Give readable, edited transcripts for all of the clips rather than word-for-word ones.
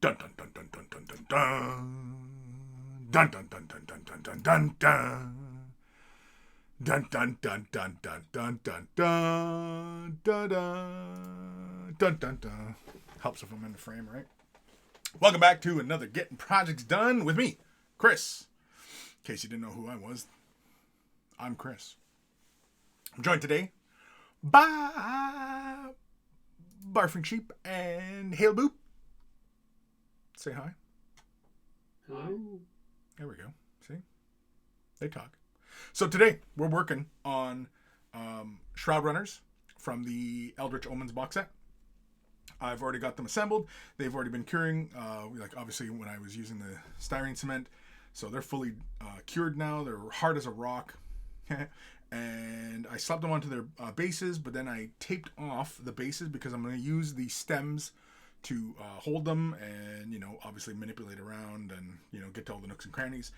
Dun dun dun dun dun dun dun dun. Dun dun dun dun dun dun dun dun dun. Dun dun dun dun dun dun dun dun dun dun dun dun dun. Helps if I'm in the frame, right? Welcome back to another Getting Projects Done with me, Chris. In case you didn't know who I was, I'm Chris. I'm joined today by Barfing Sheep and Hail Boop. Say hi. Hello. There we go. See? They talk. So today, we're working on Shroud Runners from the Eldritch Omens box set. I've already got them assembled. They've already been curing, like obviously when I was using the styrene cement. So they're fully cured now. They're hard as a rock. And I slapped them onto their bases, but then I taped off the bases because I'm going to use the stems to hold them and, you know, obviously manipulate around and, you know, get to all the nooks and crannies.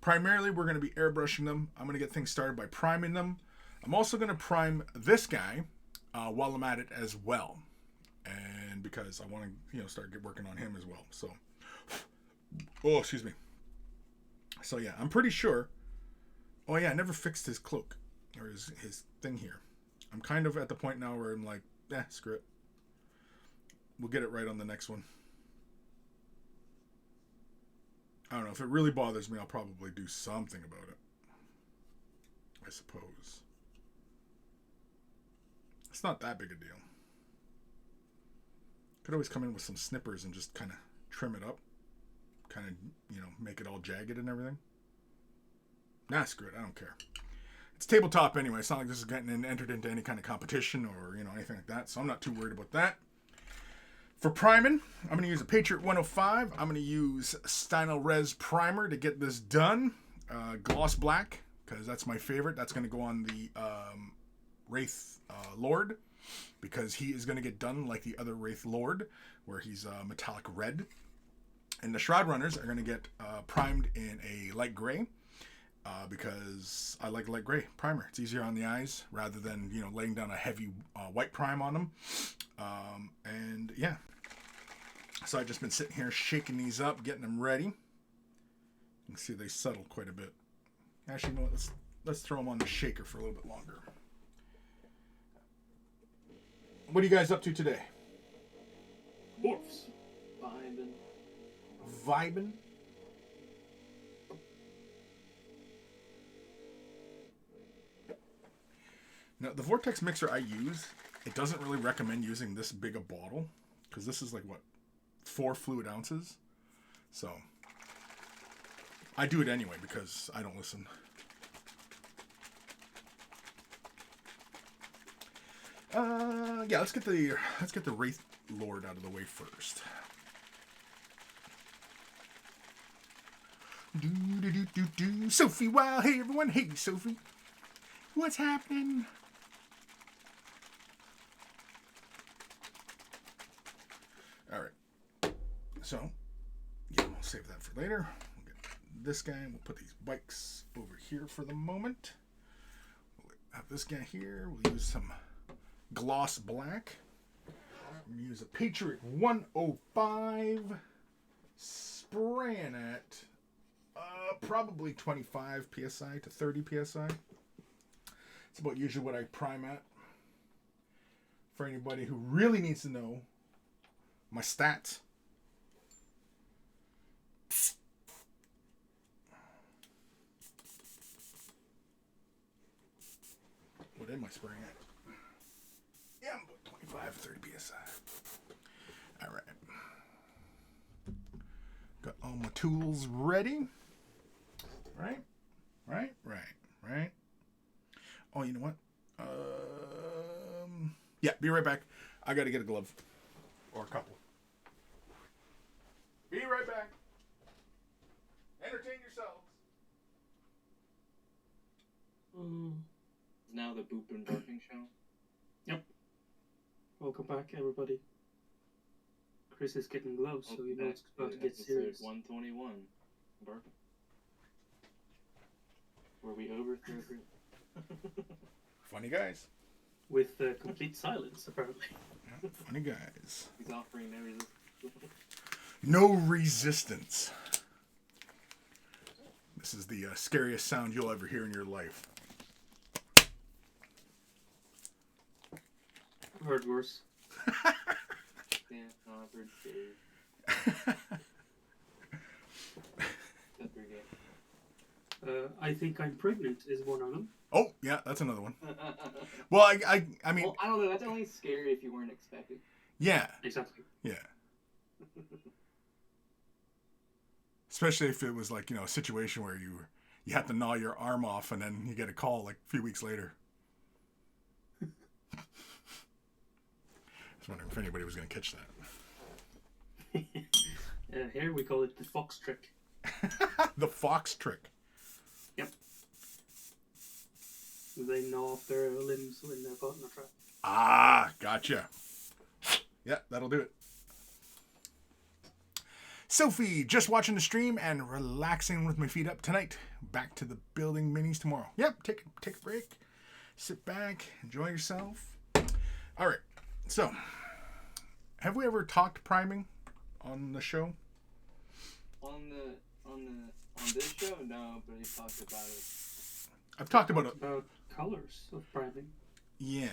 Primarily, we're going to be airbrushing them. I'm going to get things started by priming them. I'm also going to prime this guy while I'm at it as well. And because I want to, you know, start working on him as well. So, oh, excuse me. So, yeah, I'm pretty sure. Oh, yeah, I never fixed his cloak or his thing here. I'm kind of at the point now where I'm like, screw it. We'll get it right on the next one. I don't know. If it really bothers me, I'll probably do something about it. I suppose. It's not that big a deal. Could always come in with some snippers and just kind of trim it up. Kind of, you know, make it all jagged and everything. Nah, screw it. I don't care. It's tabletop anyway. It's not like this is getting entered into any kind of competition or, you know, anything like that. So I'm not too worried about that. For priming, I'm going to use a Patriot 105. I'm going to use Stynel Res Primer to get this done. Gloss Black, because that's my favorite. That's going to go on the wraithlord, because he is going to get done like the other wraithlord, where he's metallic red. And the Shroud Runners are going to get primed in a light gray, because I like light gray primer. It's easier on the eyes rather than, you know, laying down a heavy white prime on them. And yeah, so I've just been sitting here shaking these up, getting them ready. You can see they settle quite a bit. Actually, you know what? Let's throw them on the shaker for a little bit longer. What are you guys up to today? Morphs. Vibing? Now, the Vortex mixer I use, it doesn't really recommend using this big a bottle, because this is like, what, 4 fluid ounces? So, I do it anyway, because I don't listen. Yeah, let's get the wraithlord out of the way first. Sophie, wow, hey everyone, hey Sophie. What's happening? Alright. So, yeah, we'll save that for later. We'll get this guy, and we'll put these bikes over here for the moment. We'll have this guy here. We'll use some gloss black. We'll use a Patriot 105. Spraying at probably 25 psi to 30 psi. It's about usually what I prime at. For anybody who really needs to know my stats. What am I spraying at? Yeah, I'm about 25 to 30 psi. Alright. Got all my tools ready. Right? Oh, you know what? Yeah, be right back. I gotta get a glove. Or a couple. Be right back. Entertain yourselves. Now the Boop and Barking show. Yep. Welcome back, everybody. Chris is getting gloves, so you know it's about to get serious. 121. Barking. Where we overthrew everyone. Funny guys. With complete silence, apparently. Yeah, funny guys. He's offering no resistance. No resistance. This is the scariest sound you'll ever hear in your life. I've heard worse. Yeah, no, I've heard scary. That's pretty good. I Think I'm Pregnant is one of them. Oh, yeah, that's another one. Well, I mean... Well, I don't know. That's only scary if you weren't expecting. Yeah. Exactly. Yeah. Especially if it was like, you know, a situation where you had to gnaw your arm off and then you get a call like a few weeks later. I was wondering if anybody was going to catch that. Here we call it the fox trick. The fox trick. Yep. They gnaw off their limbs when they're caught in a trap. Ah, gotcha. Yeah, that'll do it. Sophie, just watching the stream and relaxing with my feet up tonight. Back to the building minis tomorrow. Yep, take a break. Sit back, enjoy yourself. All right, so have we ever talked priming on the show? On this show, no, but he talked about it. I've talked about it. About colors of priming. Yeah.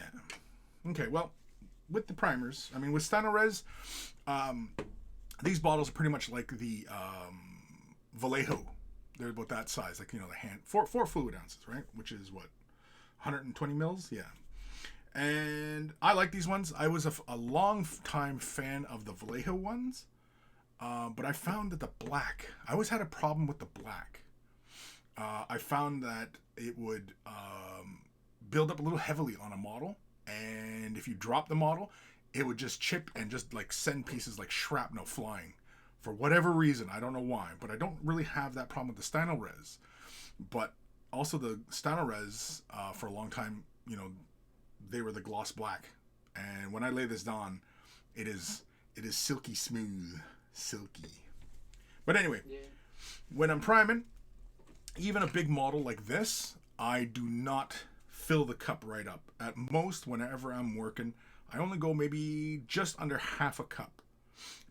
Okay, well, with the primers, I mean, with Stano-Res, these bottles are pretty much like the Vallejo. They're about that size, like, you know, the hand, four fluid ounces, right? Which is what, 120 mils? Yeah. And I like these ones. I was a long time fan of the Vallejo ones, but I found that the black, I always had a problem with the black. I found that it would build up a little heavily on a model, and if you drop the model, it would just chip and just like send pieces like shrapnel flying for whatever reason. I don't know why, but I don't really have that problem with the Stano-Res. But also the Stano-Res, for a long time, you know, they were the gloss black. And when I lay this on, it is silky smooth. Silky. But anyway, Yeah. when I'm priming, even a big model like this, I do not fill the cup right up. At most, whenever I'm working, I only go maybe just under half a cup.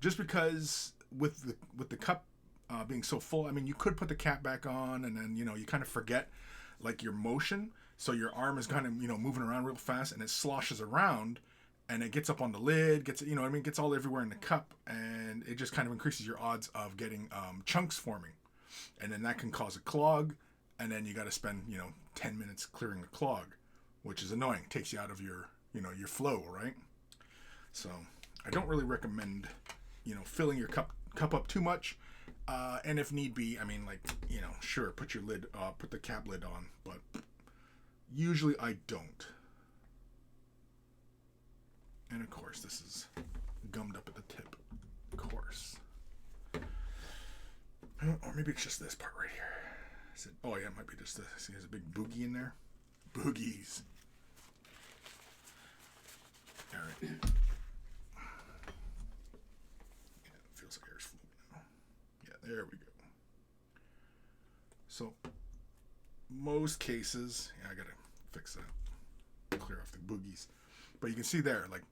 Just because with the cup being so full, I mean, you could put the cap back on and then, you know, you kind of forget like your motion. So your arm is kind of, you know, moving around real fast and it sloshes around and it gets up on the lid, gets, you know what I mean, gets all everywhere in the cup, and it just kind of increases your odds of getting chunks forming. And then that can cause a clog, and then you got to spend, you know, 10 minutes clearing the clog, which is annoying. It takes you out of your, you know, your flow, right? So I don't really recommend, you know, filling your cup up too much. And if need be, I mean, like, you know, sure, put the cap lid on, but usually I don't. And of course, this is gummed up at the tip, of course. Or maybe it's just this part right here. Oh yeah, it might be just this. See, there's a big boogie in there. Boogies. All right. Yeah, it feels like air's floating now. Yeah, there we go. So, most cases, yeah, I gotta fix that. Clear off the boogies. But you can see there, like,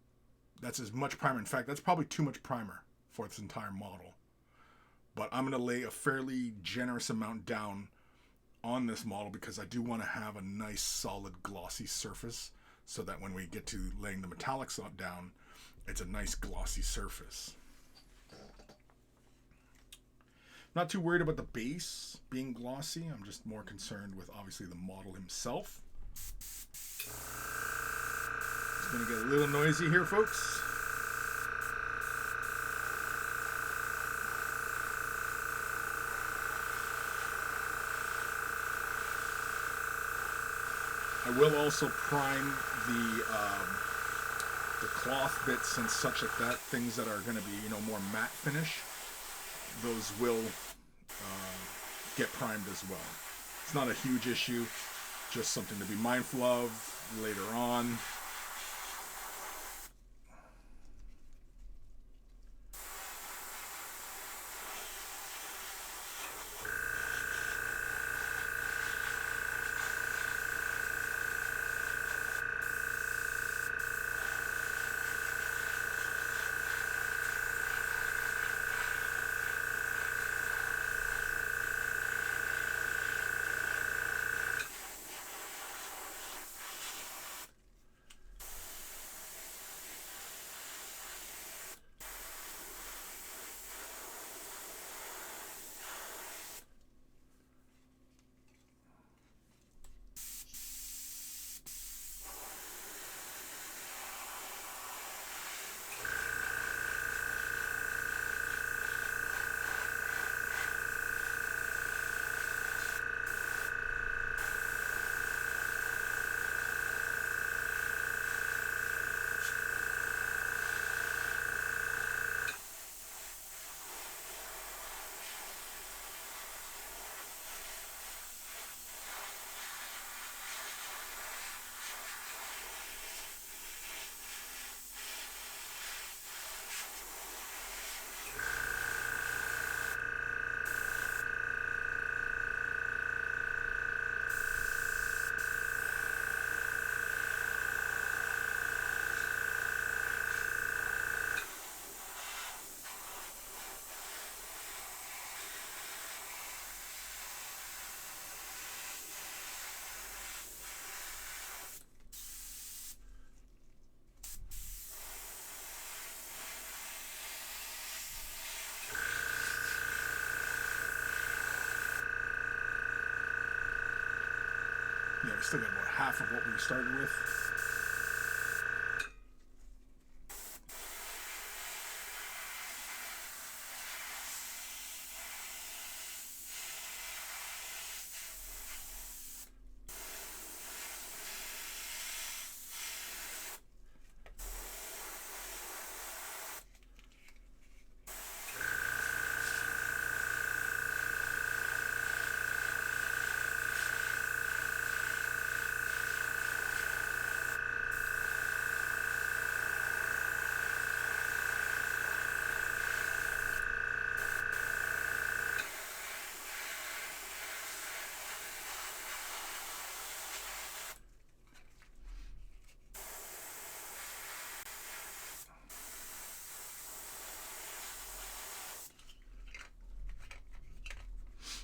that's as much primer. In fact, that's probably too much primer for this entire model. But I'm going to lay a fairly generous amount down on this model because I do want to have a nice, solid, glossy surface so that when we get to laying the metallics down, it's a nice, glossy surface. Not too worried about the base being glossy. I'm just more concerned with, obviously, the model himself. It's going to get a little noisy here, folks. I will also prime the cloth bits and such like that, things that are going to be, you know, more matte finish. Those will get primed as well. It's not a huge issue, just something to be mindful of later on. still got about half of what we started with.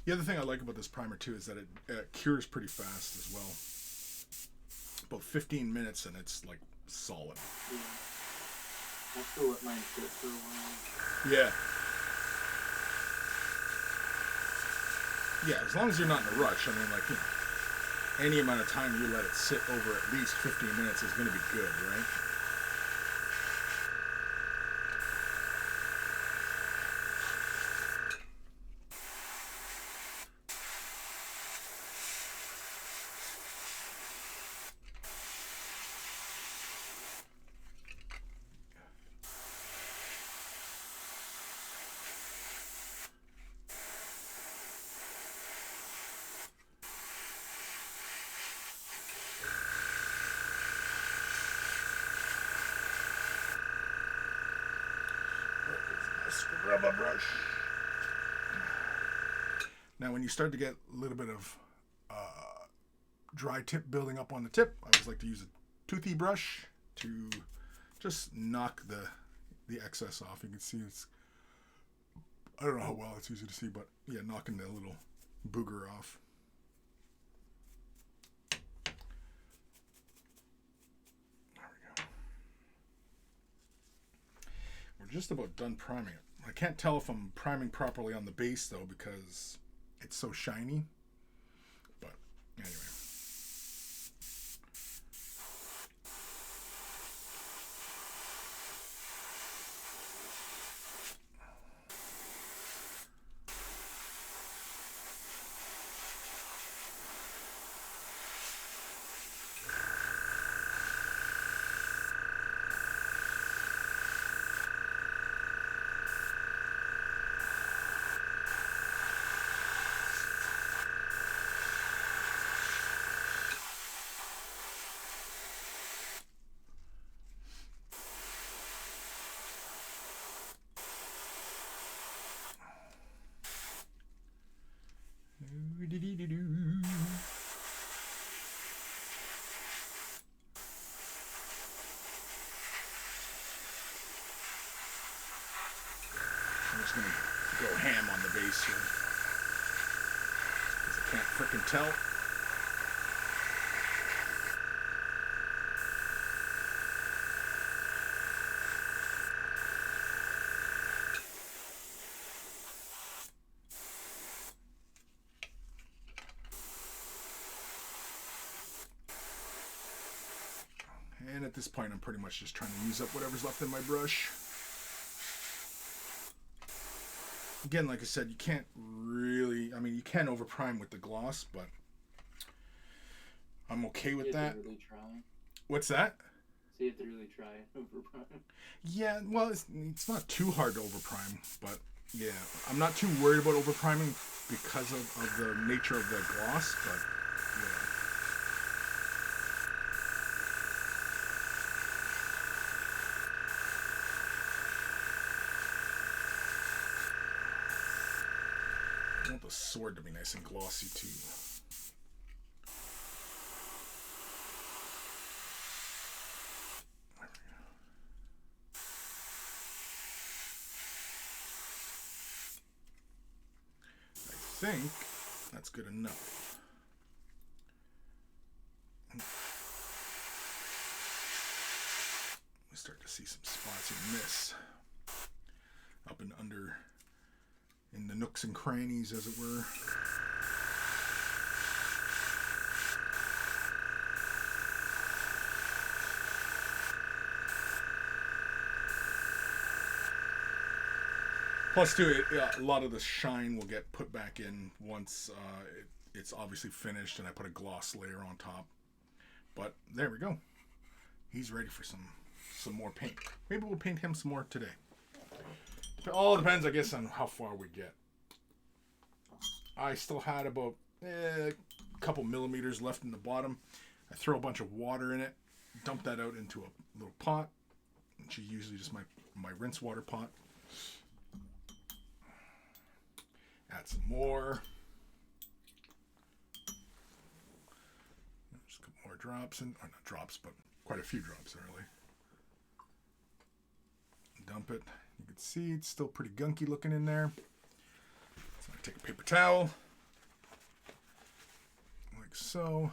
The other thing I like about this primer too is that it cures pretty fast as well. About 15 minutes and it's like solid. Yeah. I still let mine sit for a while. Yeah. Yeah, as long as you're not in a rush. I mean, like, you know, any amount of time you let it sit over at least 15 minutes is going to be good, right? Rubber brush. Now, when you start to get a little bit of dry tip building up on the tip, I always like to use a toothy brush to just knock the excess off. You can see it's, I don't know how well it's easy to see, but yeah, knocking the little booger off. There we go. We're just about done priming it. I can't tell if I'm priming properly on the base though because it's so shiny. But anyway. I'm just going to go ham on the base here. Because I can't frickin' tell. And at this point, I'm pretty much just trying to use up whatever's left in my brush. Again, like I said, you can't really, I mean, you can overprime with the gloss, but I'm okay with that. Really try. What's that? So you have to really try overprime. Yeah, well, it's not too hard to overprime, but yeah, I'm not too worried about overpriming because of the nature of the gloss, but yeah. I want the sword to be nice and glossy too. There we go. I think that's good enough. We start to see some spots you miss up and under. In the nooks and crannies, as it were. Plus, too, a lot of the shine will get put back in once it's obviously finished and I put a gloss layer on top. But there we go. He's ready for some more paint. Maybe we'll paint him some more today. It all depends, I guess, on how far we get. I still had about a couple millimeters left in the bottom. I throw a bunch of water in it, dump that out into a little pot, which is usually just my rinse water pot. Add some more. Just a couple more drops, or not drops, but quite a few drops, really. Dump it. You can see it's still pretty gunky looking in there. So I take a paper towel, like so,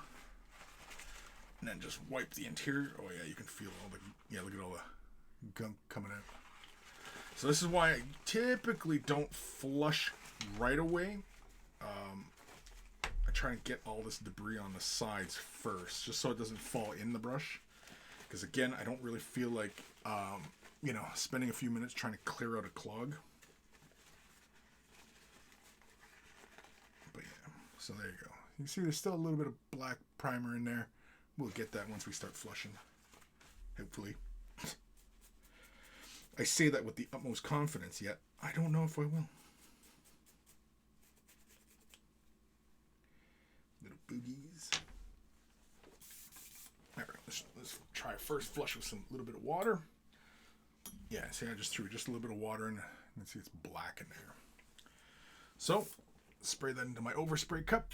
and then just wipe the interior. Oh yeah, you can feel all the, look at all the gunk coming out. So this is why I typically don't flush right away. I try and get all this debris on the sides first, just so it doesn't fall in the brush. Because again, I don't really feel like, spending a few minutes trying to clear out a clog. But yeah, so there you go. You can see there's still a little bit of black primer in there. We'll get that once we start flushing, hopefully. I say that with the utmost confidence, yet I don't know if I will. Little boogies. All right, let's try first flush with some little bit of water. Yeah, see, I just threw just a little bit of water in. You can see it's black in there. So, spray that into my overspray cup.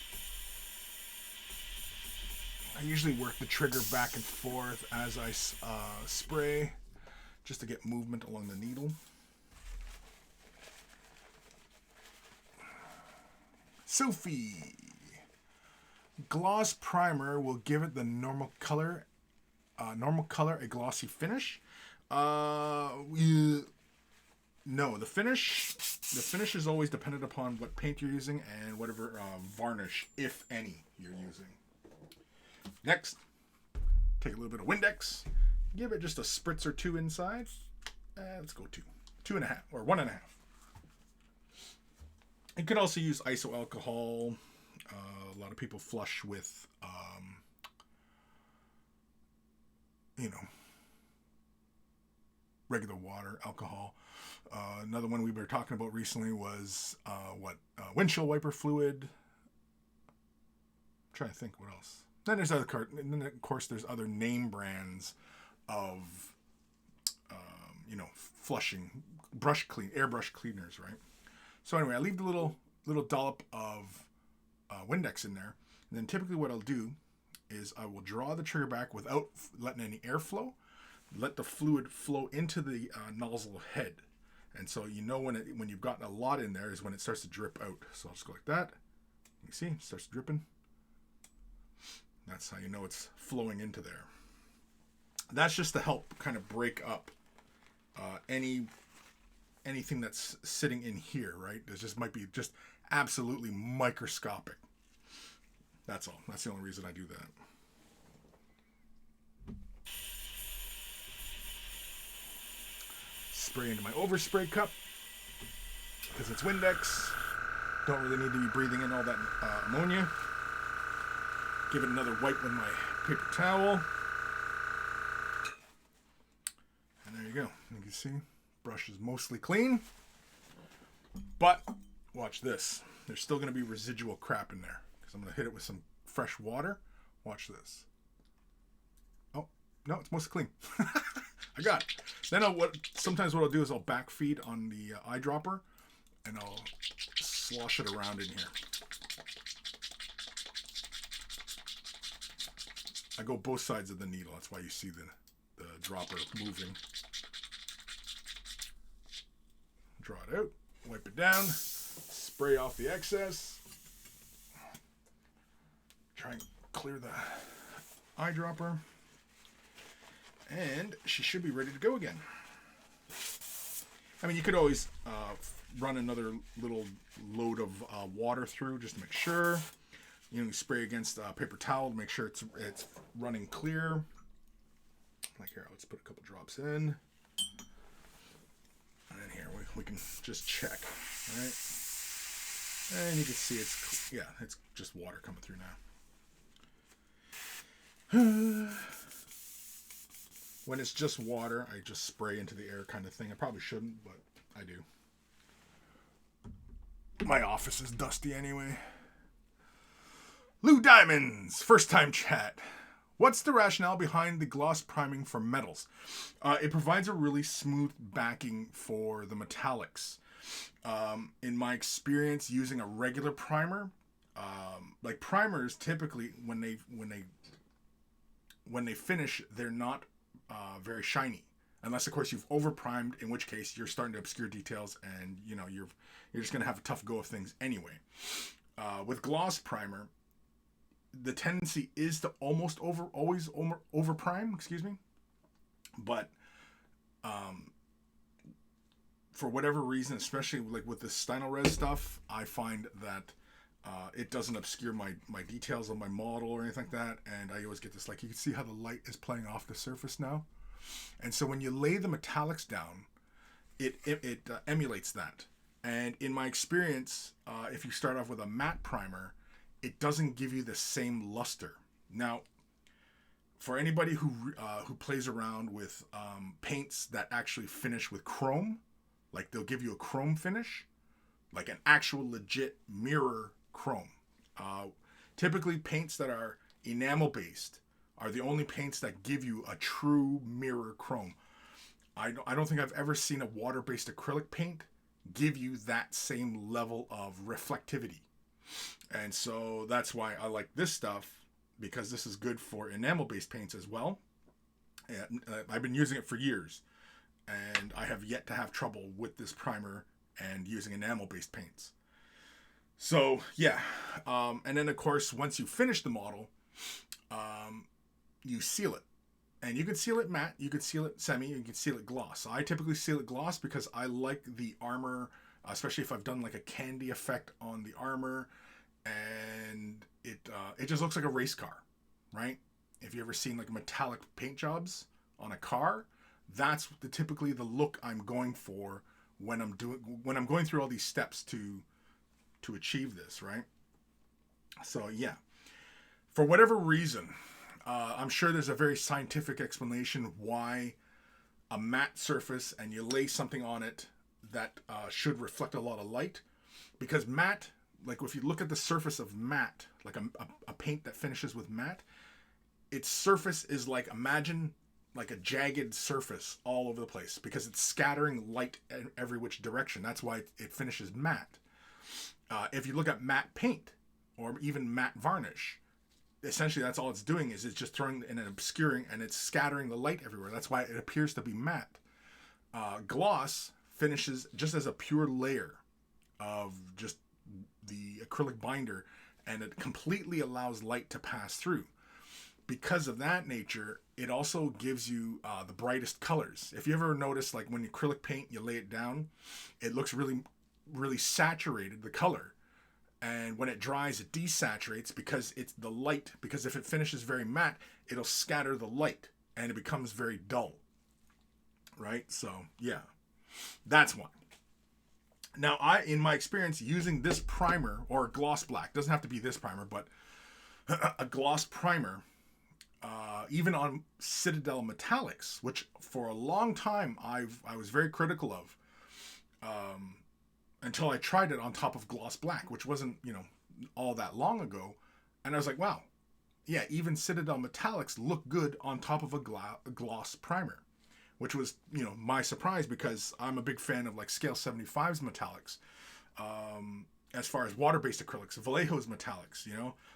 I usually work the trigger back and forth as I spray, just to get movement along the needle. Sophie. Gloss primer will give it the normal color, a glossy finish. No, the finish is always dependent upon what paint you're using and whatever varnish, if any, you're using. Next, take a little bit of Windex, give it just a spritz or two inside. Let's go 2.5 or 1.5. You could also use iso alcohol. A lot of people flush with, regular water, alcohol. Another one we were talking about recently was windshield wiper fluid. I'm trying to think what else. Then there's other and then of course there's other name brands of flushing airbrush cleaners, right? So anyway, I leave the little dollop of Windex in there, and then typically what I'll do is I will draw the trigger back without letting any air flow. Let the fluid flow into the nozzle head, and so when you've gotten a lot in there is when it starts to drip out. So I'll just go like that. You see, it starts dripping. That's how you know it's flowing into there. That's just to help kind of break up anything that's sitting in here, right? There just might be just absolutely microscopic. That's all. That's the only reason I do that. Spray into my overspray cup because it's Windex. Don't really need to be breathing in all that ammonia. Give it another wipe with my paper towel. And there you go. You can see, brush is mostly clean. But, watch this. There's still going to be residual crap in there. Because I'm going to hit it with some fresh water. Watch this. Oh, no, it's mostly clean. I got it. Then sometimes what I'll do is I'll backfeed on the eyedropper. And I'll slosh it around in here. I go both sides of the needle. That's why you see the dropper moving. Draw it out. Wipe it down. Spray off the excess. Try and clear the eyedropper. And she should be ready to go again. I mean, you could always run another little load of water through just to make sure. You spray against a paper towel to make sure it's running clear. Like here, let's put a couple drops in. And then here we we can just check, right? And you can see it's just water coming through now. When it's just water, I just spray into the air kind of thing. I probably shouldn't, but I do. My office is dusty anyway. Lou Diamonds, first time chat. What's the rationale behind the gloss priming for metals? It provides a really smooth backing for the metallics. In my experience using a regular primer, like primers typically when they finish, they're not very shiny, unless of course you've over primed, in which case you're starting to obscure details, and you're just going to have a tough go of things anyway. With gloss primer, the tendency is to always over prime, but for whatever reason, especially like with the Stynylrez stuff, I find that it doesn't obscure my details on my model or anything like that, and I always get this, like, you can see how the light is playing off the surface now, and so when you lay the metallics down, it emulates that. And in my experience, if you start off with a matte primer, it doesn't give you the same luster. Now, for anybody who plays around with paints that actually finish with chrome, like they'll give you a chrome finish, like an actual legit mirror chrome. Typically, paints that are enamel based are the only paints that give you a true mirror chrome. I don't think I've ever seen a water-based acrylic paint give you that same level of reflectivity. And so that's why I like this stuff, because this is good for enamel-based paints as well. And I've been using it for years, and I have yet to have trouble with this primer and using enamel-based paints. So yeah, and then of course once you finish the model, you seal it. And you can seal it matte, you can seal it semi, you can seal it gloss. I typically seal it gloss because I like the armor, especially if I've done like a candy effect on the armor, and it just looks like a race car, right? If you ever seen like metallic paint jobs on a car, that's typically the look I'm going for when I'm going through all these steps to achieve this, right? So yeah, for whatever reason, I'm sure there's a very scientific explanation why a matte surface and you lay something on it that should reflect a lot of light, because matte, like if you look at the surface of matte, like a paint that finishes with matte, its surface is like, imagine like a jagged surface all over the place, because it's scattering light in every which direction. That's why it finishes matte. If you look at matte paint or even matte varnish, essentially that's all it's doing, is it's just throwing in and obscuring, and it's scattering the light everywhere. That's why it appears to be matte. Gloss finishes just as a pure layer of just the acrylic binder, and it completely allows light to pass through. Because of that nature, it also gives you the brightest colors. If you ever notice, like when acrylic paint, you lay it down, it looks really, really saturated, the color. And when it dries, it desaturates because it's the light, because if it finishes very matte, it'll scatter the light and it becomes very dull. Right? So, yeah, that's one. Now, in my experience, using this primer, or gloss black, doesn't have to be this primer, but a gloss primer, even on Citadel metallics, which for a long time I was very critical of, until I tried it on top of gloss black, which wasn't, all that long ago. And I was like, wow, yeah, even Citadel metallics look good on top of a gloss primer, which was, my surprise, because I'm a big fan of like Scale 75's metallics. As far as water-based acrylics, Vallejo's metallics,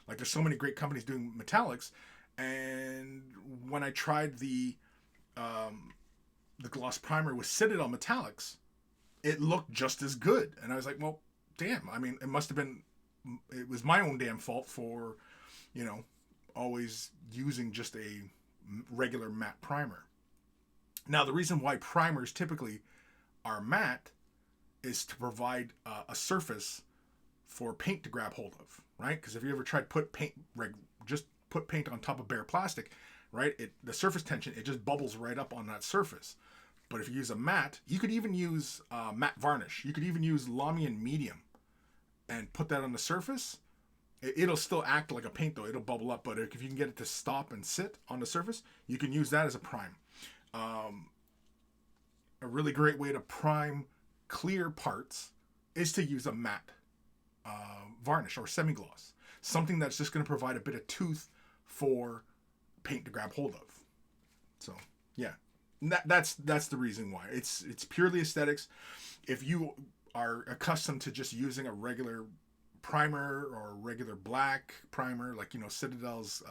like there's so many great companies doing metallics. And when I tried the gloss primer with Citadel metallics, it looked just as good. And I was like, well, damn, I mean, it was my own damn fault for, always using just a regular matte primer. Now, the reason why primers typically are matte is to provide a surface for paint to grab hold of, right? Because if you ever tried put paint on top of bare plastic, right, the surface tension, it just bubbles right up on that surface. But if you use a matte, you could even use matte varnish. You could even use Lamian medium and put that on the surface. It'll still act like a paint though. It'll bubble up. But if you can get it to stop and sit on the surface, you can use that as a prime. A really great way to prime clear parts is to use a matte varnish or semi-gloss. Something that's just going to provide a bit of tooth for paint to grab hold of. So, yeah. That's the reason why. It's purely aesthetics. If you are accustomed to just using a regular primer or a regular black primer, like, you know, Citadel's,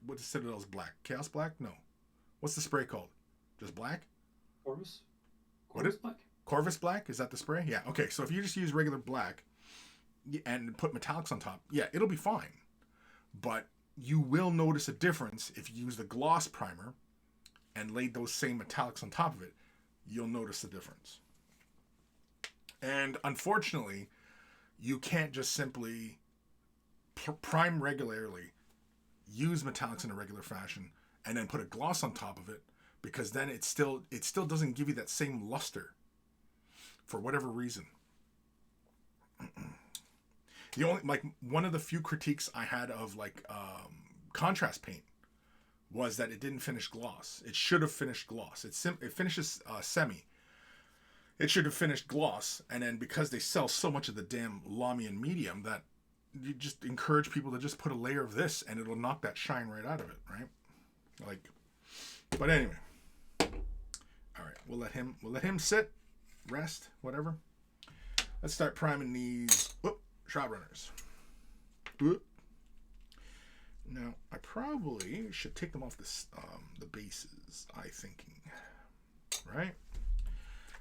what is Citadel's black? Chaos black? No. What's the spray called? Just black? Corvus? What is black? Corvus black? Is that the spray? Yeah. Okay. So if you just use regular black and put metallics on top, yeah, it'll be fine. But you will notice a difference if you use the gloss primer and laid those same metallics on top of it. You'll notice the difference. And unfortunately, you can't just simply prime regularly, use metallics in a regular fashion, and then put a gloss on top of it, because then it still doesn't give you that same luster for whatever reason. The only, like, one of the few critiques I had of contrast paint was that it didn't finish gloss. It should have finished gloss. It finishes semi. It should have finished gloss, and then because they sell so much of the damn Lamian medium, that you just encourage people to just put a layer of this, and it'll knock that shine right out of it, right? Like, but anyway, all right, we'll let him sit, rest, whatever. Let's start priming these Shroud Runners. Now, I probably should take them off the bases, I thinking. Right?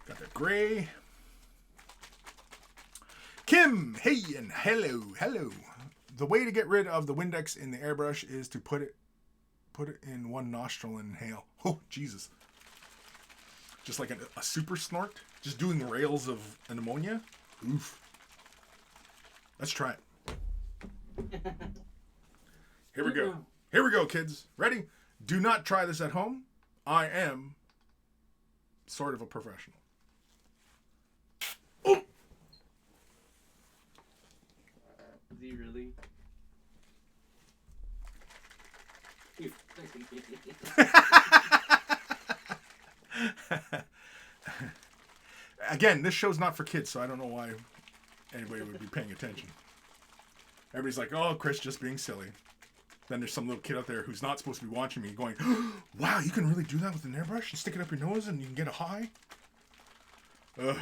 Got the gray. Kim, hey, and hello. The way to get rid of the Windex in the airbrush is to put it in one nostril and inhale. Oh, Jesus. Just like a super snort. Just doing rails of an ammonia. Oof. Let's try it. Here we go. Here we go, kids. Ready? Do not try this at home. I am sort of a professional. Oh! Is he really? Again, this show's not for kids, so I don't know why anybody would be paying attention. Everybody's like, oh, Chris, just being silly. Then there's some little kid out there who's not supposed to be watching me going, wow, you can really do that with an airbrush? You stick it up your nose and you can get a high? Ugh.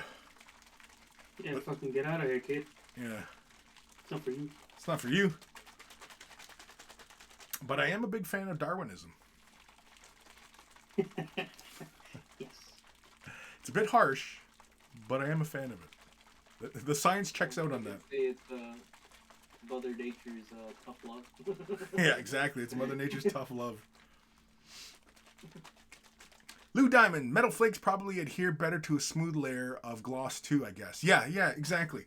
Yeah, fucking get out of here, kid. Yeah. It's not for you. It's not for you. But I am a big fan of Darwinism. Yes. It's a bit harsh, but I am a fan of it. The science checks out on that. It's Mother Nature's tough love. Yeah, exactly. It's Mother Nature's tough love. Lou Diamond, metal flakes probably adhere better to a smooth layer of gloss too, I guess. Yeah, exactly.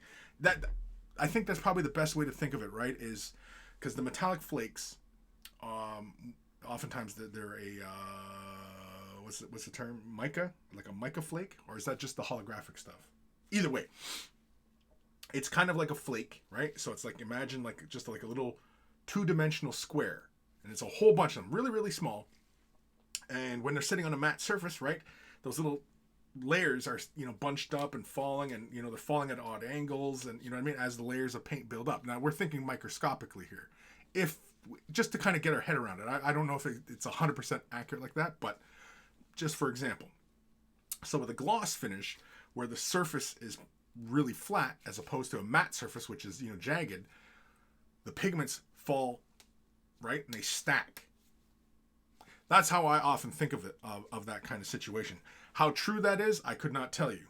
I think that's probably the best way to think of it, right? Is because the metallic flakes, oftentimes they're a what's the term? Mica, like a mica flake, or is that just the holographic stuff? Either way, it's kind of like a flake, right? So it's like, imagine like just like a little two-dimensional square, and it's a whole bunch of them, really, really small. And when they're sitting on a matte surface, right, those little layers are, bunched up and falling, and, they're falling at odd angles, and, as the layers of paint build up. Now, we're thinking microscopically here. Just to kind of get our head around it. I don't know if it's 100% accurate like that, but just for example. So with a gloss finish, where the surface is really flat, as opposed to a matte surface, which is, jagged, the pigments fall, right, and they stack. That's how I often think of it, of that kind of situation. How true that is, I could not tell you.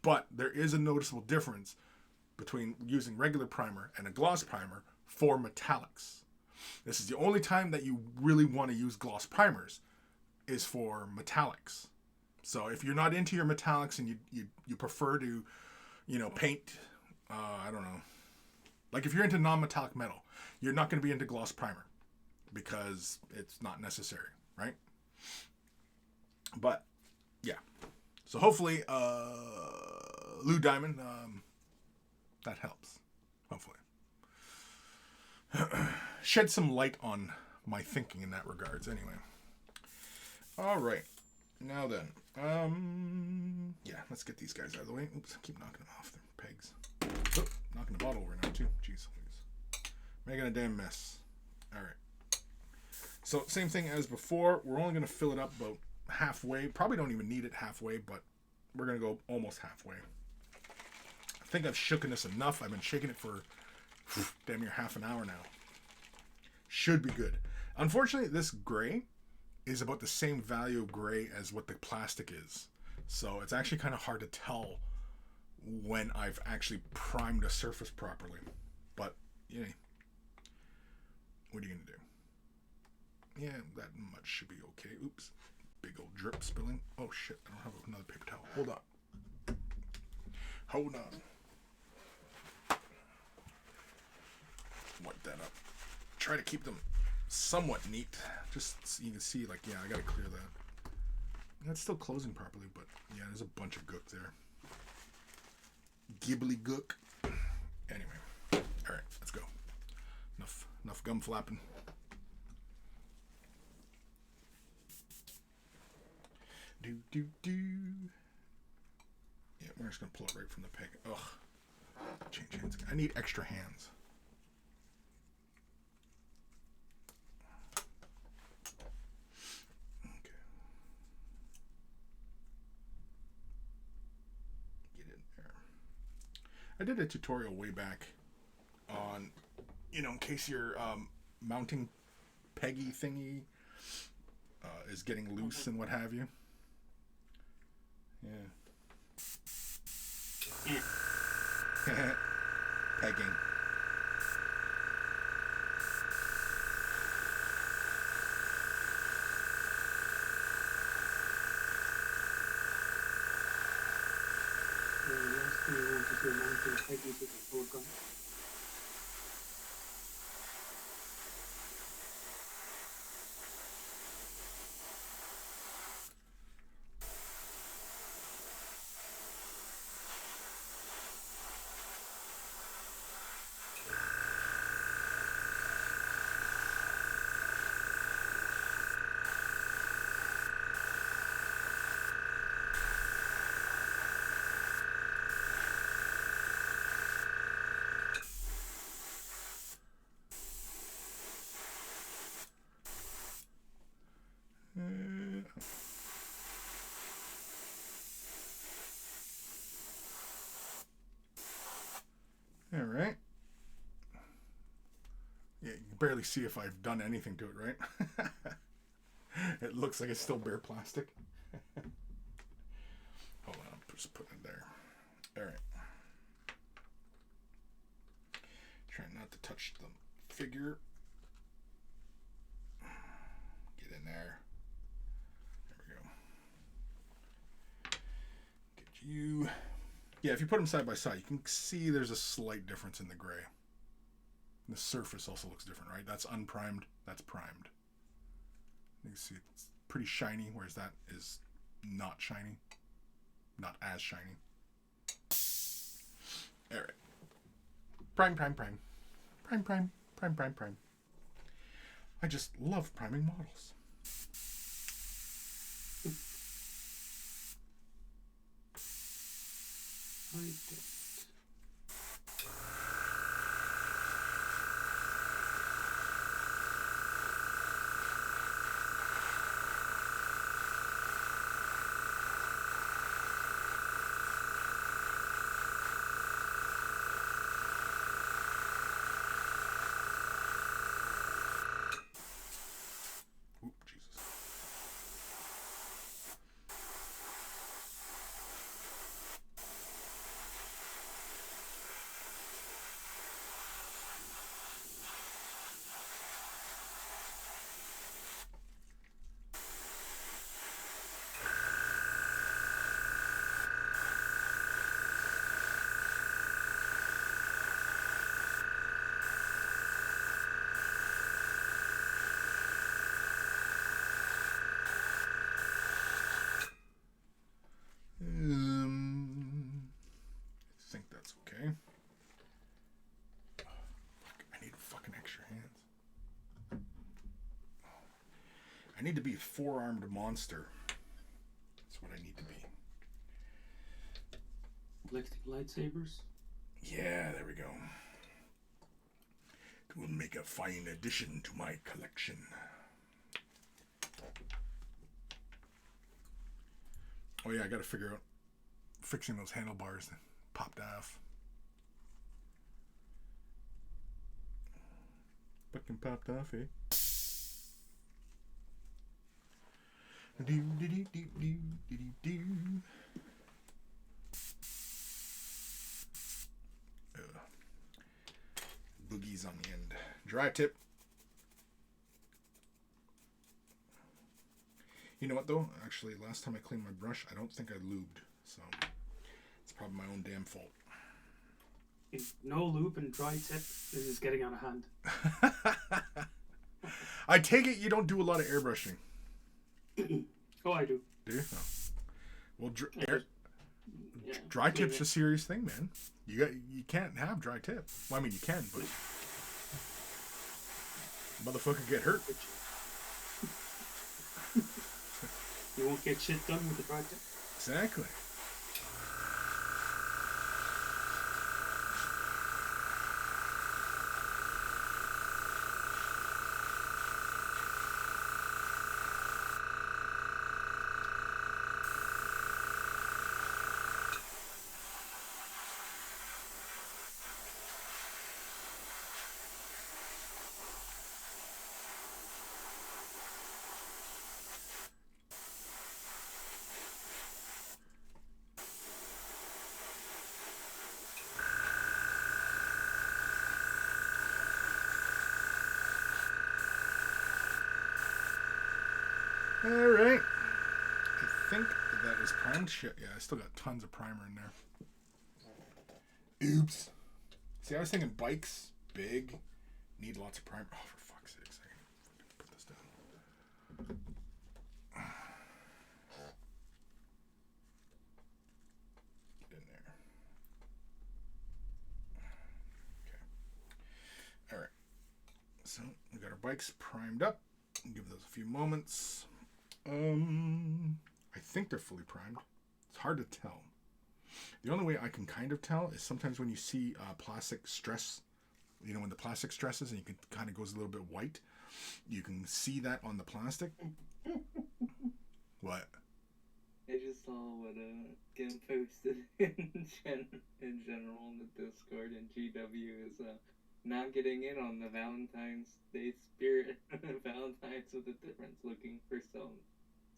But there is a noticeable difference between using regular primer and a gloss primer for metallics. This is the only time that you really want to use gloss primers, is for metallics. So if you're not into your metallics and you prefer to, paint, I don't know. Like if you're into non-metallic metal, you're not going to be into gloss primer, because it's not necessary, right? But yeah. So hopefully, Lou Diamond, that helps. Hopefully. Shed some light on my thinking in that regards, anyway. All right. Now then, yeah, let's get these guys out of the way. Oops, I keep knocking them off their pegs. Oh, knocking the bottle over now, too. Jeez, please. Making a damn mess. All right. So, same thing as before. We're only going to fill it up about halfway. Probably don't even need it halfway, but we're going to go almost halfway. I think I've shooken this enough. I've been shaking it for damn near half an hour now. Should be good. Unfortunately, this gray is about the same value of gray as what the plastic is. So it's actually kind of hard to tell when I've actually primed a surface properly. But, you know, what are you going to do? Yeah, that much should be okay. Oops. Big old drip spilling. Oh, shit. I don't have another paper towel. Hold on. Hold on. Wipe that up. Try to keep them somewhat neat. Just so you can see, like, yeah, I got to clear that. It's still closing properly, but yeah, there's a bunch of gook there. Gibbly gook. Anyway. All right, let's go. Enough gum flapping. Do. Yeah, we're just gonna pull it right from the peg. Ugh. Change hands. I need extra hands. Okay. Get in there. I did a tutorial way back on, you know, in case your mounting peggy thingy is getting loose and what have you. Yeah. Pegging. Last thing you want to do mounting peggies with a full gun. All right. Yeah, you can barely see if I've done anything to it, right? It looks like it's still bare plastic. Hold on, I'm just putting it there. All right. Try not to touch the figure. Get in there. There we go. Get you. Yeah, if you put them side by side, you can see there's a slight difference in the gray. The surface also looks different, right? That's unprimed, that's primed. You can see it's pretty shiny, whereas that is not shiny. Not as shiny. All right. Prime. Prime. I just love priming models. I don't. Oop, Jesus. need to be a 4-armed monster. That's what I need to be. Collecting lightsabers? Yeah, there we go. It will make a fine addition to my collection. Oh yeah, I gotta figure out fixing those handlebars that popped off. Fucking popped off, eh? Do do do do do do do. Boogies on the end. Dry tip. You know what though? Actually, last time I cleaned my brush, I don't think I lubed, so it's probably my own damn fault. No lube and dry tip. This is getting out of hand. I take it you don't do a lot of airbrushing. Oh, I do. Do you? Oh. Well, Yeah, dry tip's a serious thing, man. You can't have dry tip. Well, I mean, you can, but motherfucker get hurt. You won't get shit done with the dry tip. Exactly. Alright. I think that is primed. Shit, yeah, I still got tons of primer in there. Oops. See, I was thinking bikes, big, need lots of primer. Oh, for fuck's sake. I can put this down. Get in there. Okay. Alright. So, we got our bikes primed up. Give those a few moments. I think they're fully primed. It's hard to tell. The only way I can kind of tell is sometimes when you see plastic stress, you know, when the plastic stresses and you can kind of goes a little bit white, you can see that on the plastic. What? I just saw what Gim posted in general in the Discord, and GW is not getting in on the Valentine's Day spirit. Valentine's with a difference, looking for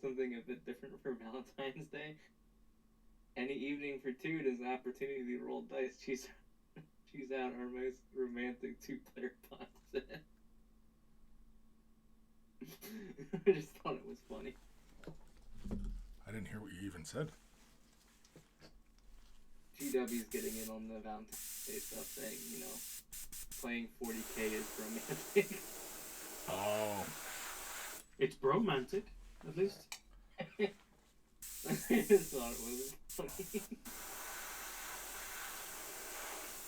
something a bit different for Valentine's Day. Any evening for two is an opportunity to roll dice. Choose out our most romantic 2-player boxset. I just thought it was funny. I didn't hear what you even said. GW's getting in on the Valentine's Day stuff, saying, you know, playing 40k is romantic. Oh. It's bromantic, at least. I just thought it was funny.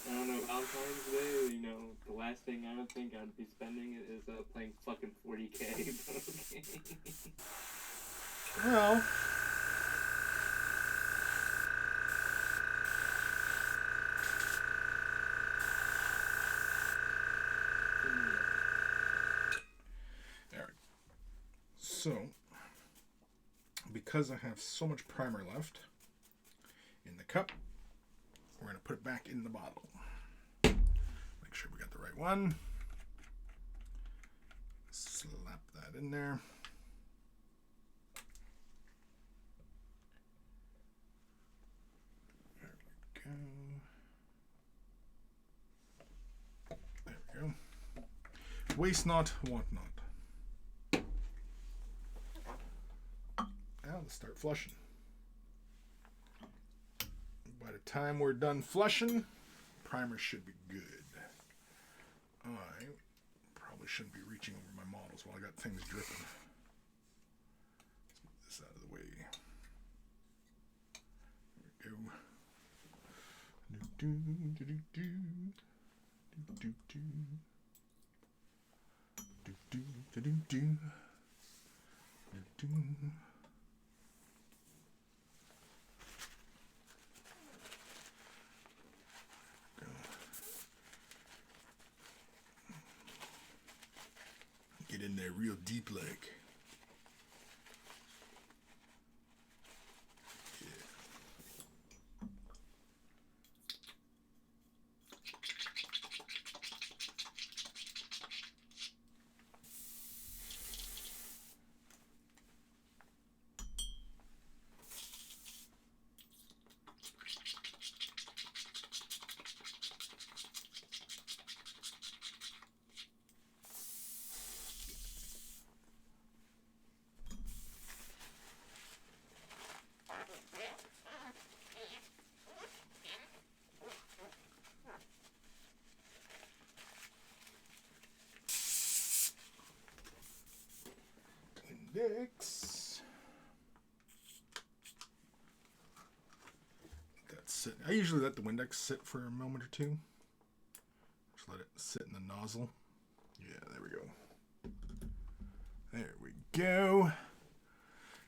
I don't know, Valentine's Day, you know, the last thing I don't think I'd be spending is playing fucking 40k, but okay. Well. So, because I have so much primer left in the cup, we're going to put it back in the bottle. Make sure we got the right one. Slap that in there. There we go. There we go. Waste not, want not. Now let's start flushing. By the time we're done flushing, primer should be good. I probably shouldn't be reaching over my models while I got things dripping. Let's move this out of the way. There we go. Do do do do do do do do do do do. Get in there real deep like. Index. That's sit. I usually let the Windex sit for a moment or two. Just let it sit in the nozzle. Yeah, there we go. There we go.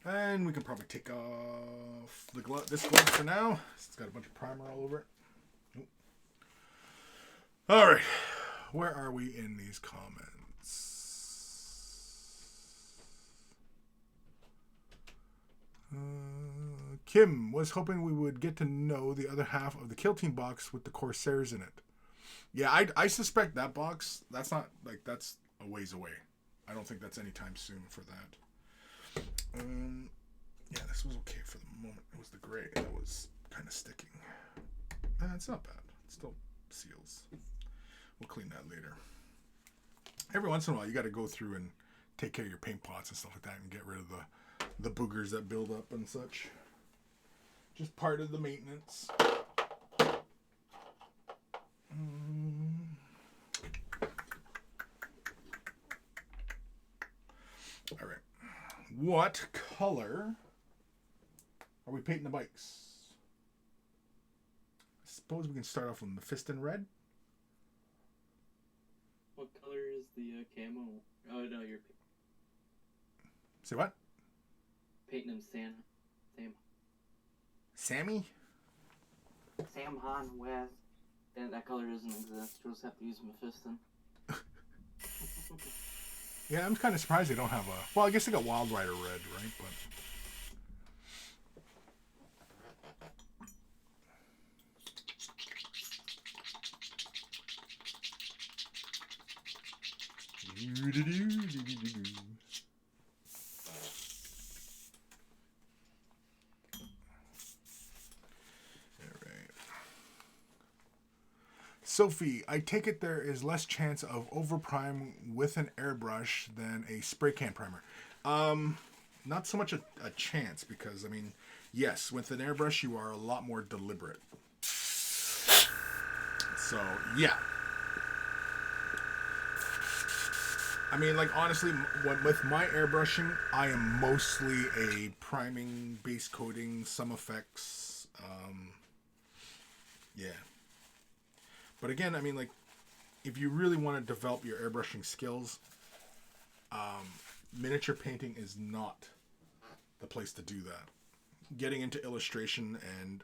And we can probably take off the glove, this glove for now. It's got a bunch of primer all over it. Nope. All right, where are we in these comments? Kim was hoping we would get to know the other half of the Kill Team box with the Corsairs in it. Yeah, I suspect that box, that's not, like, that's a ways away. I don't think that's anytime soon for that. Yeah, this was okay for the moment. It was the gray that was kind of sticking. It's not bad. It still seals. We'll clean that later. Every once in a while, you got to go through and take care of your paint pots and stuff like that and get rid of the boogers that build up and such. Just part of the maintenance. All right. What color are we painting the bikes? I suppose we can start off with Mephiston red. What color is the camo? Oh no, you're Say what? painting him Sam. Sammy? Sam Han West. And that color doesn't exist. You'll just have to use Mephiston. Yeah, I'm kind of surprised they don't have a... Well, I guess they got Wild Rider red, right? But... Sophie, I take it there is less chance of overprime with an airbrush than a spray can primer. Not so much a chance because, I mean, yes, with an airbrush you are a lot more deliberate. So, yeah. I mean, like, honestly, with my airbrushing, I am mostly a priming, base coating, some effects. Yeah. But again, I mean, like, if you really want to develop your airbrushing skills, miniature painting is not the place to do that. Getting into illustration and,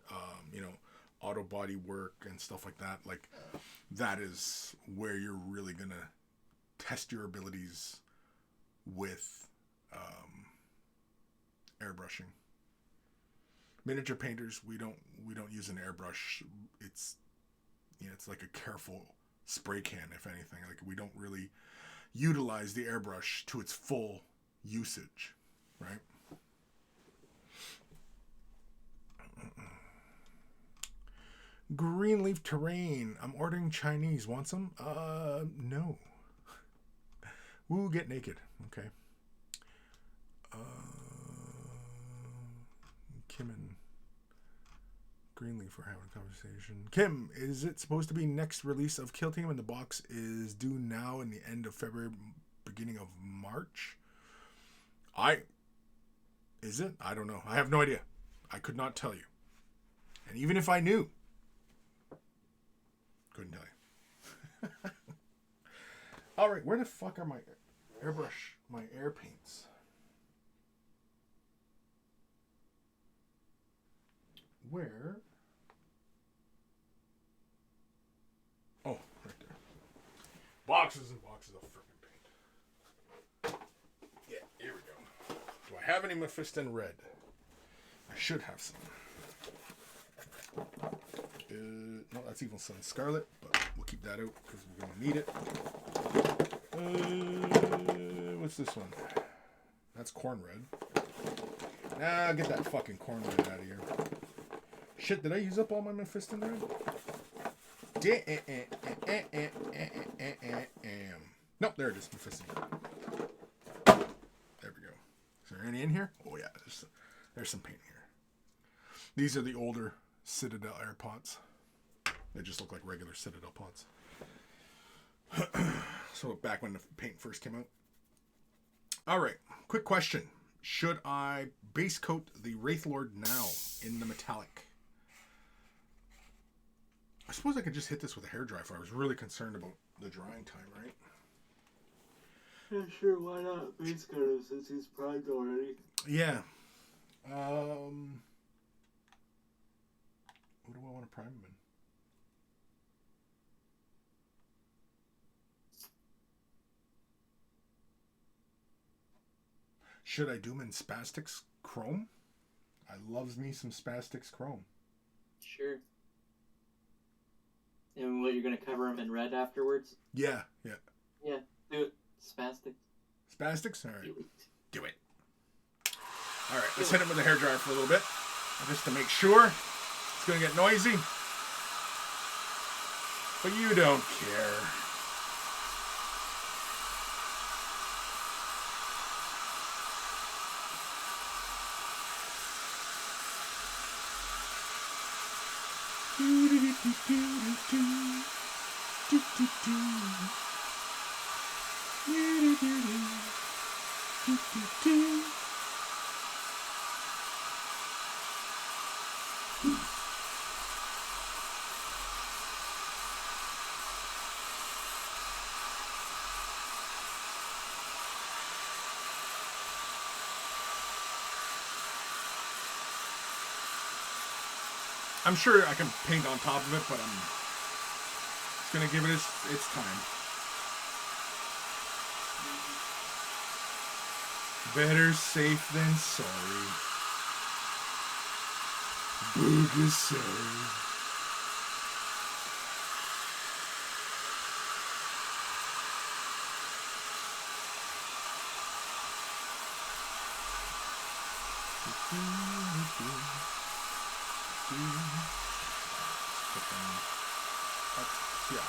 you know, auto body work and stuff like that is where you're really going to test your abilities with airbrushing. Miniature painters, we don't use an airbrush. It's, you know, it's like a careful spray can, if anything. Like, we don't really utilize the airbrush to its full usage, right? Greenleaf terrain. I'm ordering Chinese. Want some? No. Woo, get naked. Okay. Kim and Greenleaf are having a conversation. Kim, is it supposed to be next release of Kill Team and the box is due now in the end of February, beginning of March? Is it? I don't know. I have no idea. I could not tell you. And even if I knew, couldn't tell you. All right, where the fuck are my airbrush, my air paints? where... Oh, right there. Boxes and boxes of freaking paint. Yeah, here we go. Do I have any Mephiston red? I should have some. No, that's Evil Sun Scarlet, but we'll keep that out because we're going to need it. What's this one? That's Corn Red. Nah, get that fucking Corn Red out of here. Shit, did I use up all my Mephiston red? Nope, there it is, Mephiston red. There we go. Is there any in here? Oh yeah, there's some paint here. These are the older Citadel air pots. They just look like regular Citadel pots. So back when the paint first came out. Alright, quick question. Should I base coat the wraithlord now in the metallic? I suppose I could just hit this with a hairdryer if I was really concerned about the drying time, right? Yeah, sure, why not? Base coat him since he's primed already. Yeah. What do I want to prime him in? Should I do him in Spastics Chrome? I loves me some Spastics Chrome. Sure. And what, you're going to cover him in red afterwards? Yeah, yeah. Yeah, do it. Spastics. Spastics? All right. Do it. All right, let's hit him with a hairdryer for a little bit. Just to make sure. It's going to get noisy. But you don't care. I'm sure I can paint on top of it, but I'm just going to give it its time. Better safe than sorry. Booga sorry. Yeah.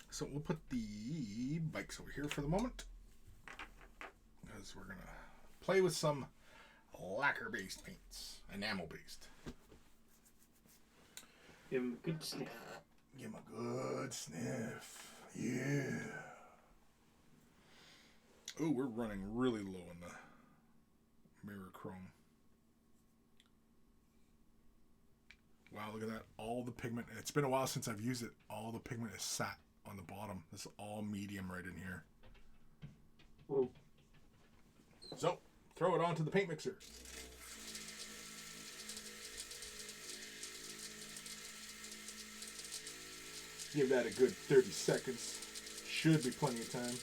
So we'll put the bikes over here for the moment, because we're going to play with some lacquer-based paints, enamel-based. Give him a good sniff. Give him a good sniff. Yeah. Oh, we're running really low on the mirror chrome. Wow, look at that. All the pigment. It's been a while since I've used it. All the pigment is sat on the bottom. This is all medium right in here. Whoa. So, throw it onto the paint mixer. Give that a good 30 seconds. Should be plenty of time.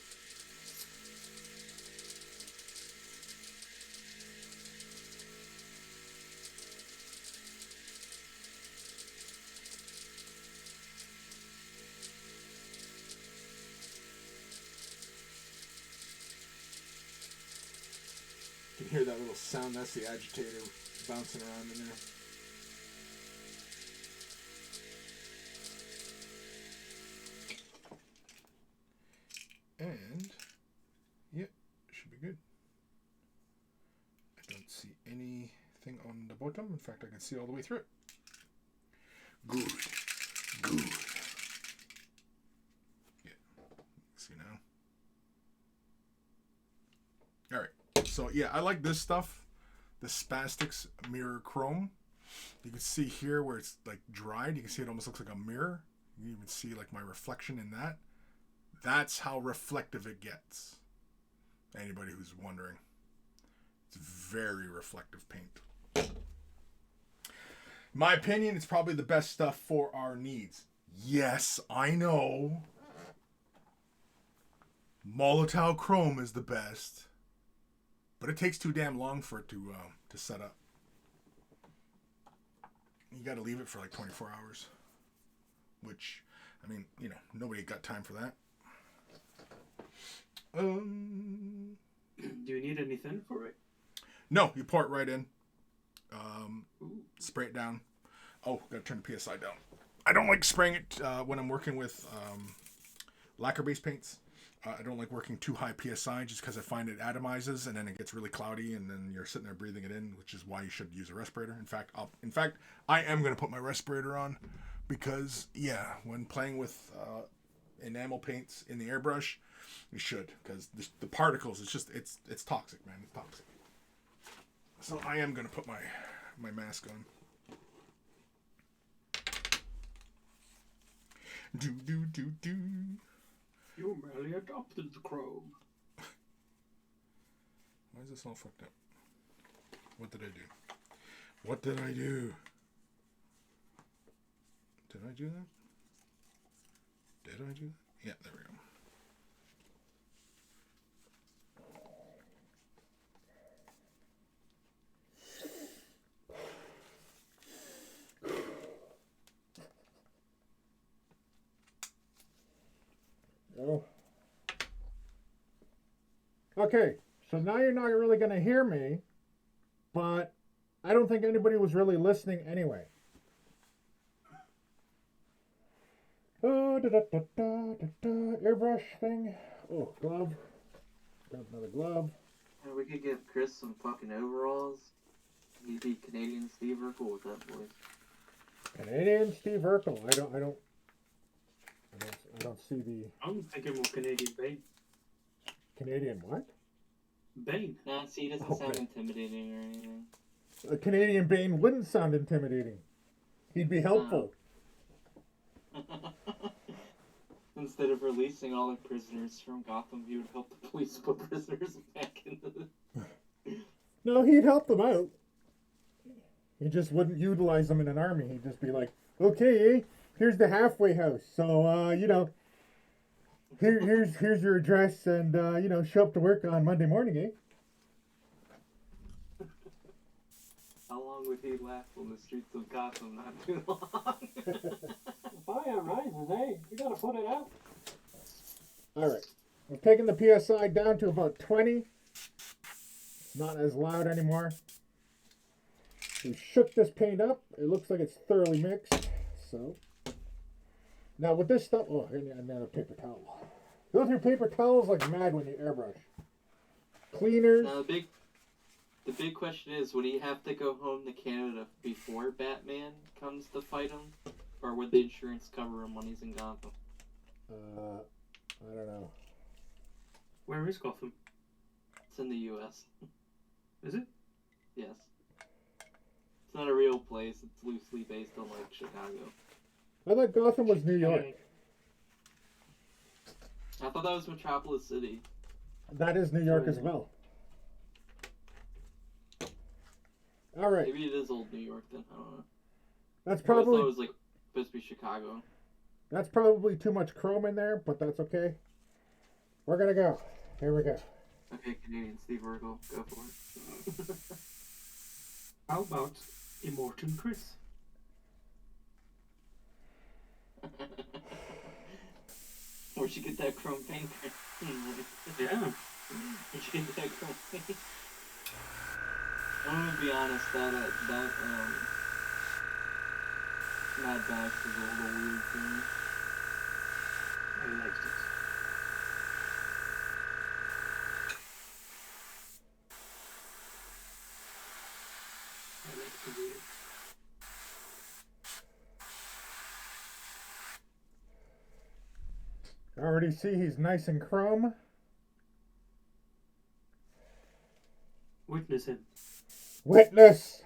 You can hear that little sound. That's the agitator bouncing around in there. And, yep, should be good. I about them. In fact, I can see all the way through it. Good. Good. Yeah. See now. All right. So, yeah, I like this stuff. The Spastics Mirror Chrome. You can see here where it's like dried. You can see it almost looks like a mirror. You can even see like my reflection in that. That's how reflective it gets. Anybody who's wondering. It's very reflective paint. In my opinion, it's probably the best stuff for our needs. Yes, I know. Molotov Chrome is the best. But it takes too damn long for it to set up. You got to leave it for like 24 hours. Which, I mean, you know, nobody got time for that. Do you need anything for it? No, you pour it right in. Spray it down. Oh, got to turn the PSI down. I don't like spraying it when I'm working with lacquer-based paints. I don't like working too high PSI just because I find it atomizes and then it gets really cloudy and then you're sitting there breathing it in, which is why you should use a respirator. In fact, I am going to put my respirator on because, yeah, when playing with enamel paints in the airbrush, you should, because the particles, it's toxic, man. It's toxic. So I am going to put my mask on. Do. You merely adopted the chrome. Why is this all fucked up? What did I do? What did I do? Did I do that? Did I do that? Yeah, there we go. Oh. Okay, so now you're not really going to hear me, but I don't think anybody was really listening anyway. Oh, airbrush thing. Oh, glove. Grab another glove. Yeah, we could give Chris some fucking overalls. He'd be Canadian Steve Urkel with that voice. Canadian Steve Urkel. I don't see the I'm thinking more Canadian Bane. Canadian what? Bane. Nah, see, he doesn't sound intimidating or anything. A Canadian Bane wouldn't sound intimidating. He'd be helpful. Instead of releasing all the prisoners from Gotham, he would help the police put prisoners back into the... No, he'd help them out. He just wouldn't utilize them in an army. He'd just be like, okay, here's the halfway house. So, you know, here's your address and, you know, show up to work on Monday morning, eh? How long would he last on the streets of Gotham? Not too long. Fire rises, eh? You gotta put it out. All right. We're taking the PSI down to about 20. It's not as loud anymore. We shook this paint up. It looks like it's thoroughly mixed. So, now with this stuff, oh, here's another paper towel. Go through paper towels like mad when you airbrush. Cleaners. Now the big question is, would he have to go home to Canada before Batman comes to fight him? Or would the insurance cover him when he's in Gotham? I don't know. Where is Gotham? It's in the U.S. Is it? Yes. It's not a real place. It's loosely based on, like, Chicago. I thought Gotham was New York. I thought that was Metropolis City. That is New York as well. All right. Maybe it is old New York then. I don't know. That's I thought probably it was, like, supposed to be Chicago. That's probably too much chrome in there, but that's okay. We're gonna go. Here we go. Okay, Canadian Steve Urkel, go for it. How about Immortan Chris? Where'd you get that chrome paint? Yeah. Where'd you get that chrome paint? I'm gonna be honest, that Mad Max is a little weird to me. I liked it. I liked it. I already see he's nice and chrome. Witness him. Witness!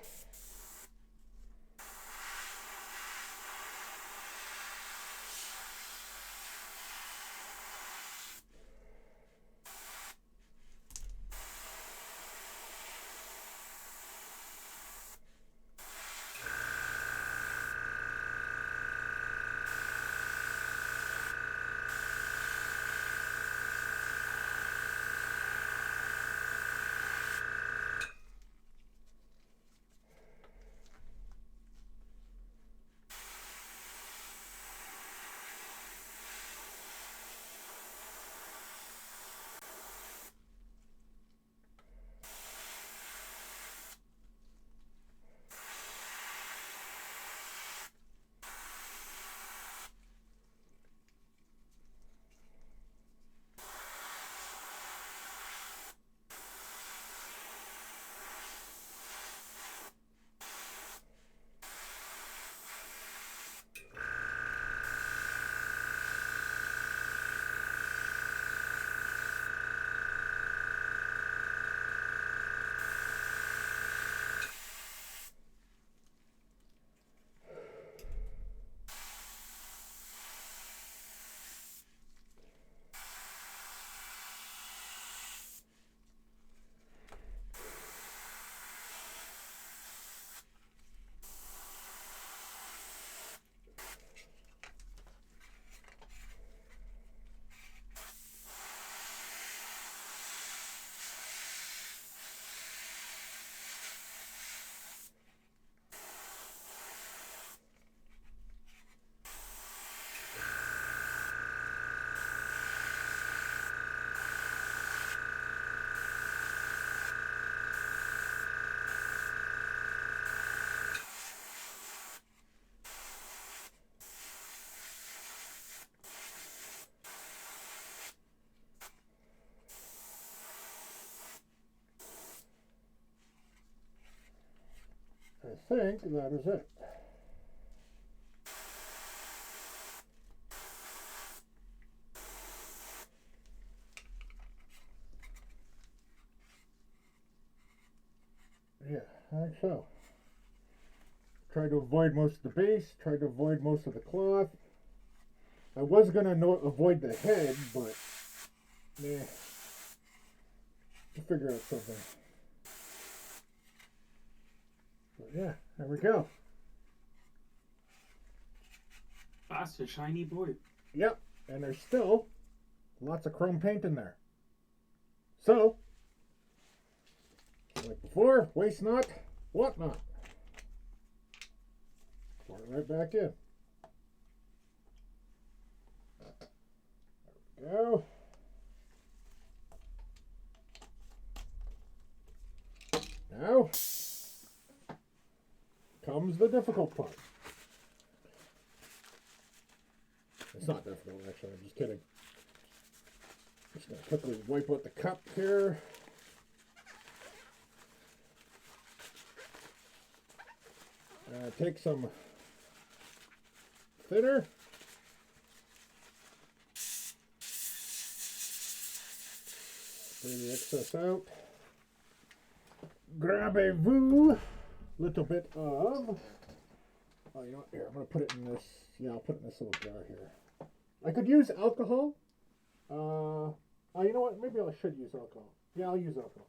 I think that is it. Yeah, I think so. Tried to avoid most of the base, tried to avoid most of the cloth. I was going to avoid the head, but nah. To figure out something. But yeah, there we go. That's a shiny boy. Yep, and there's still lots of chrome paint in there. So, like before, waste not, what not. Pour it right back in. There we go. Now comes the difficult part. It's not difficult, actually. I'm just kidding. Just going to quickly wipe out the cup here. Take some thinner. Spray the excess out. Grab a little bit of. Oh, you know what? Here, I'm going to put it in this. Yeah, I'll put it in this little jar here. I could use alcohol. Oh, you know what? Maybe I should use alcohol. Yeah, I'll use alcohol.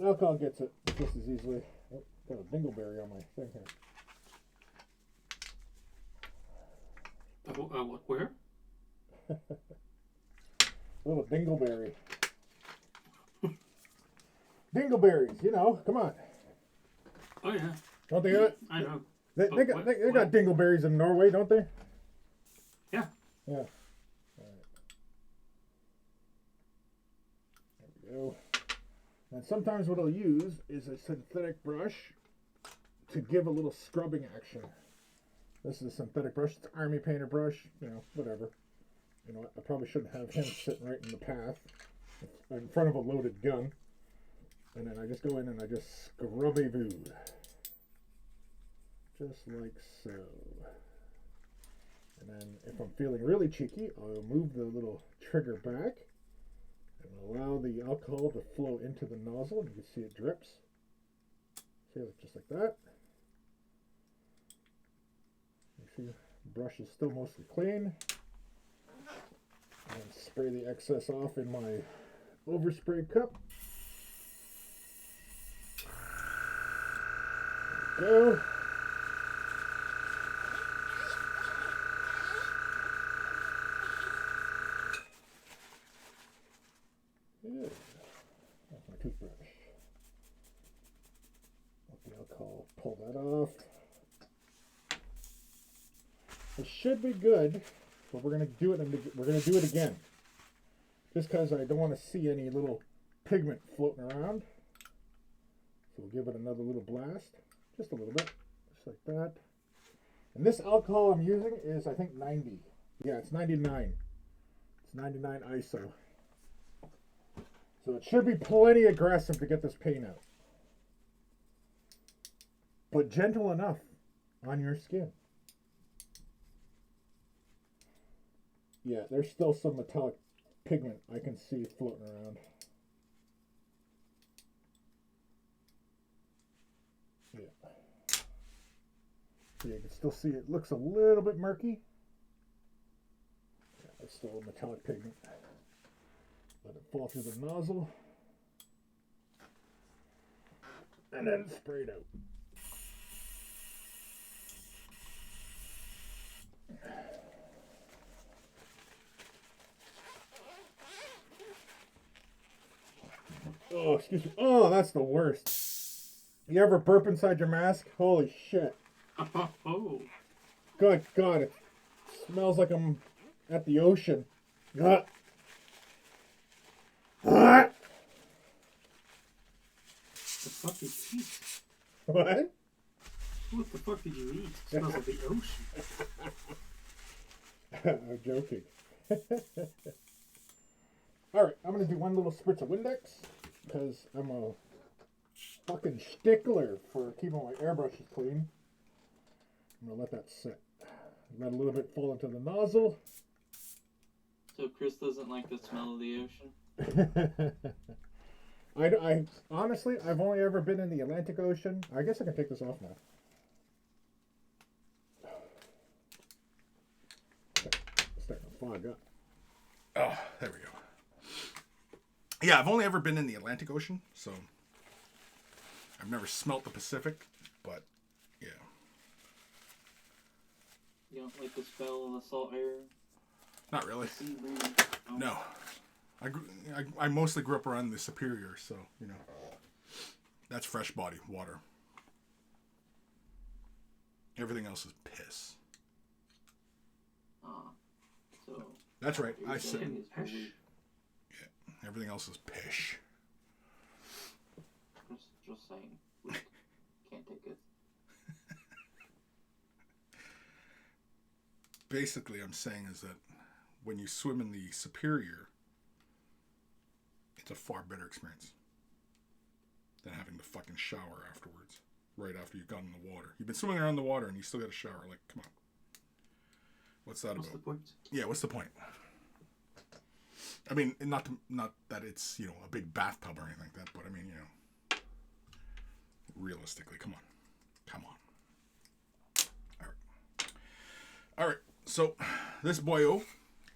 Alcohol gets it just as easily. Oh, got a dingleberry on my thing here. What? Where? A little dingleberry. Dingleberries, you know, come on. Oh, yeah. Don't they got? I know. They got dingleberries in Norway, don't they? Yeah. Yeah. All right. There we go. And sometimes what I'll use is a synthetic brush to give a little scrubbing action. This is a synthetic brush. It's an army painter brush. You know, whatever. You know, I probably shouldn't have him sitting right in the path in front of a loaded gun. And then I just go in and I just scrub a voo. just like so. And then if I'm feeling really cheeky, I'll move the little trigger back and allow the alcohol to flow into the nozzle. You can see it drips. See, just like that. You see the brush is still mostly clean. And spray the excess off in my overspray cup. There we go. Yeah. That's my toothbrush. Let the alcohol pull that off. It should be good, but we're gonna do it. We're gonna do it again, just because I don't want to see any little pigment floating around. So we'll give it another little blast, just a little bit, just like that. And this alcohol I'm using is, I think, 90. Yeah, it's 99. It's 99 ISO. So it should be plenty aggressive to get this paint out, but gentle enough on your skin. Yeah, there's still some metallic pigment I can see floating around. Yeah. So you can still see it looks a little bit murky. Yeah, there's still metallic pigment. Let it fall through the nozzle. And then spray it out. Oh, excuse me. Oh, that's the worst. You ever burp inside your mask? Holy shit. Oh. Good God, it smells like I'm at the ocean. Ah. Ah. The fuck did you eat? What? What the fuck did you eat? It smells like the ocean. I'm joking. Alright, I'm going to do one little spritz of Windex, because I'm a fucking stickler for keeping my airbrushes clean. I'm going to let that sit. Let a little bit fall into the nozzle. So Chris doesn't like the smell of the ocean? I honestly, I've only ever been in the Atlantic Ocean. I guess I can take this off now. It's starting to fog up. Oh, there we go. Yeah, I've only ever been in the Atlantic Ocean, so I've never smelt the Pacific, but yeah. You don't like the smell of the salt air? Not really. Sea breeze? No. I mostly grew up around the Superior, so, you know, that's fresh body water. Everything else is piss. So That's right. I said, saying is pish. yeah, everything else is pish. Just saying. Can't take it. Basically, I'm saying is that when you swim in the Superior, it's a far better experience than having to fucking shower afterwards, right after you've gotten in the water. You've been swimming around the water and you still got to shower. Like, come on. What's that What's about? the point? Yeah, what's the point? I mean, not that it's, you know, a big bathtub or anything like that, but I mean, you know, realistically, come on. Come on. All right. So, this boyo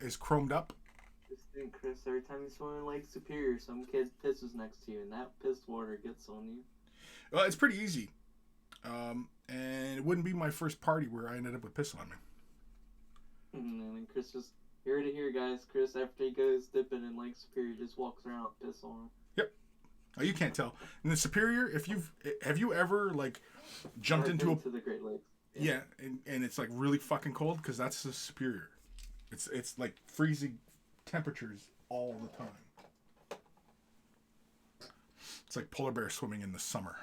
is chromed up. This thing, Chris, every time you swim in Lake Superior, some kid pisses next to you, and that pissed water gets on you. Well, it's pretty easy. And it wouldn't be my first party where I ended up with piss on me. And then Chris just, here to hear, guys. Chris, after he goes dipping in Lake Superior, just walks around with piss on him. Yep. Oh, you can't tell. In the Superior, have you ever like jumped into to the Great Lakes? Yeah, and it's like really fucking cold because that's the Superior. It's like freezing temperatures all the time. It's like polar bear swimming in the summer.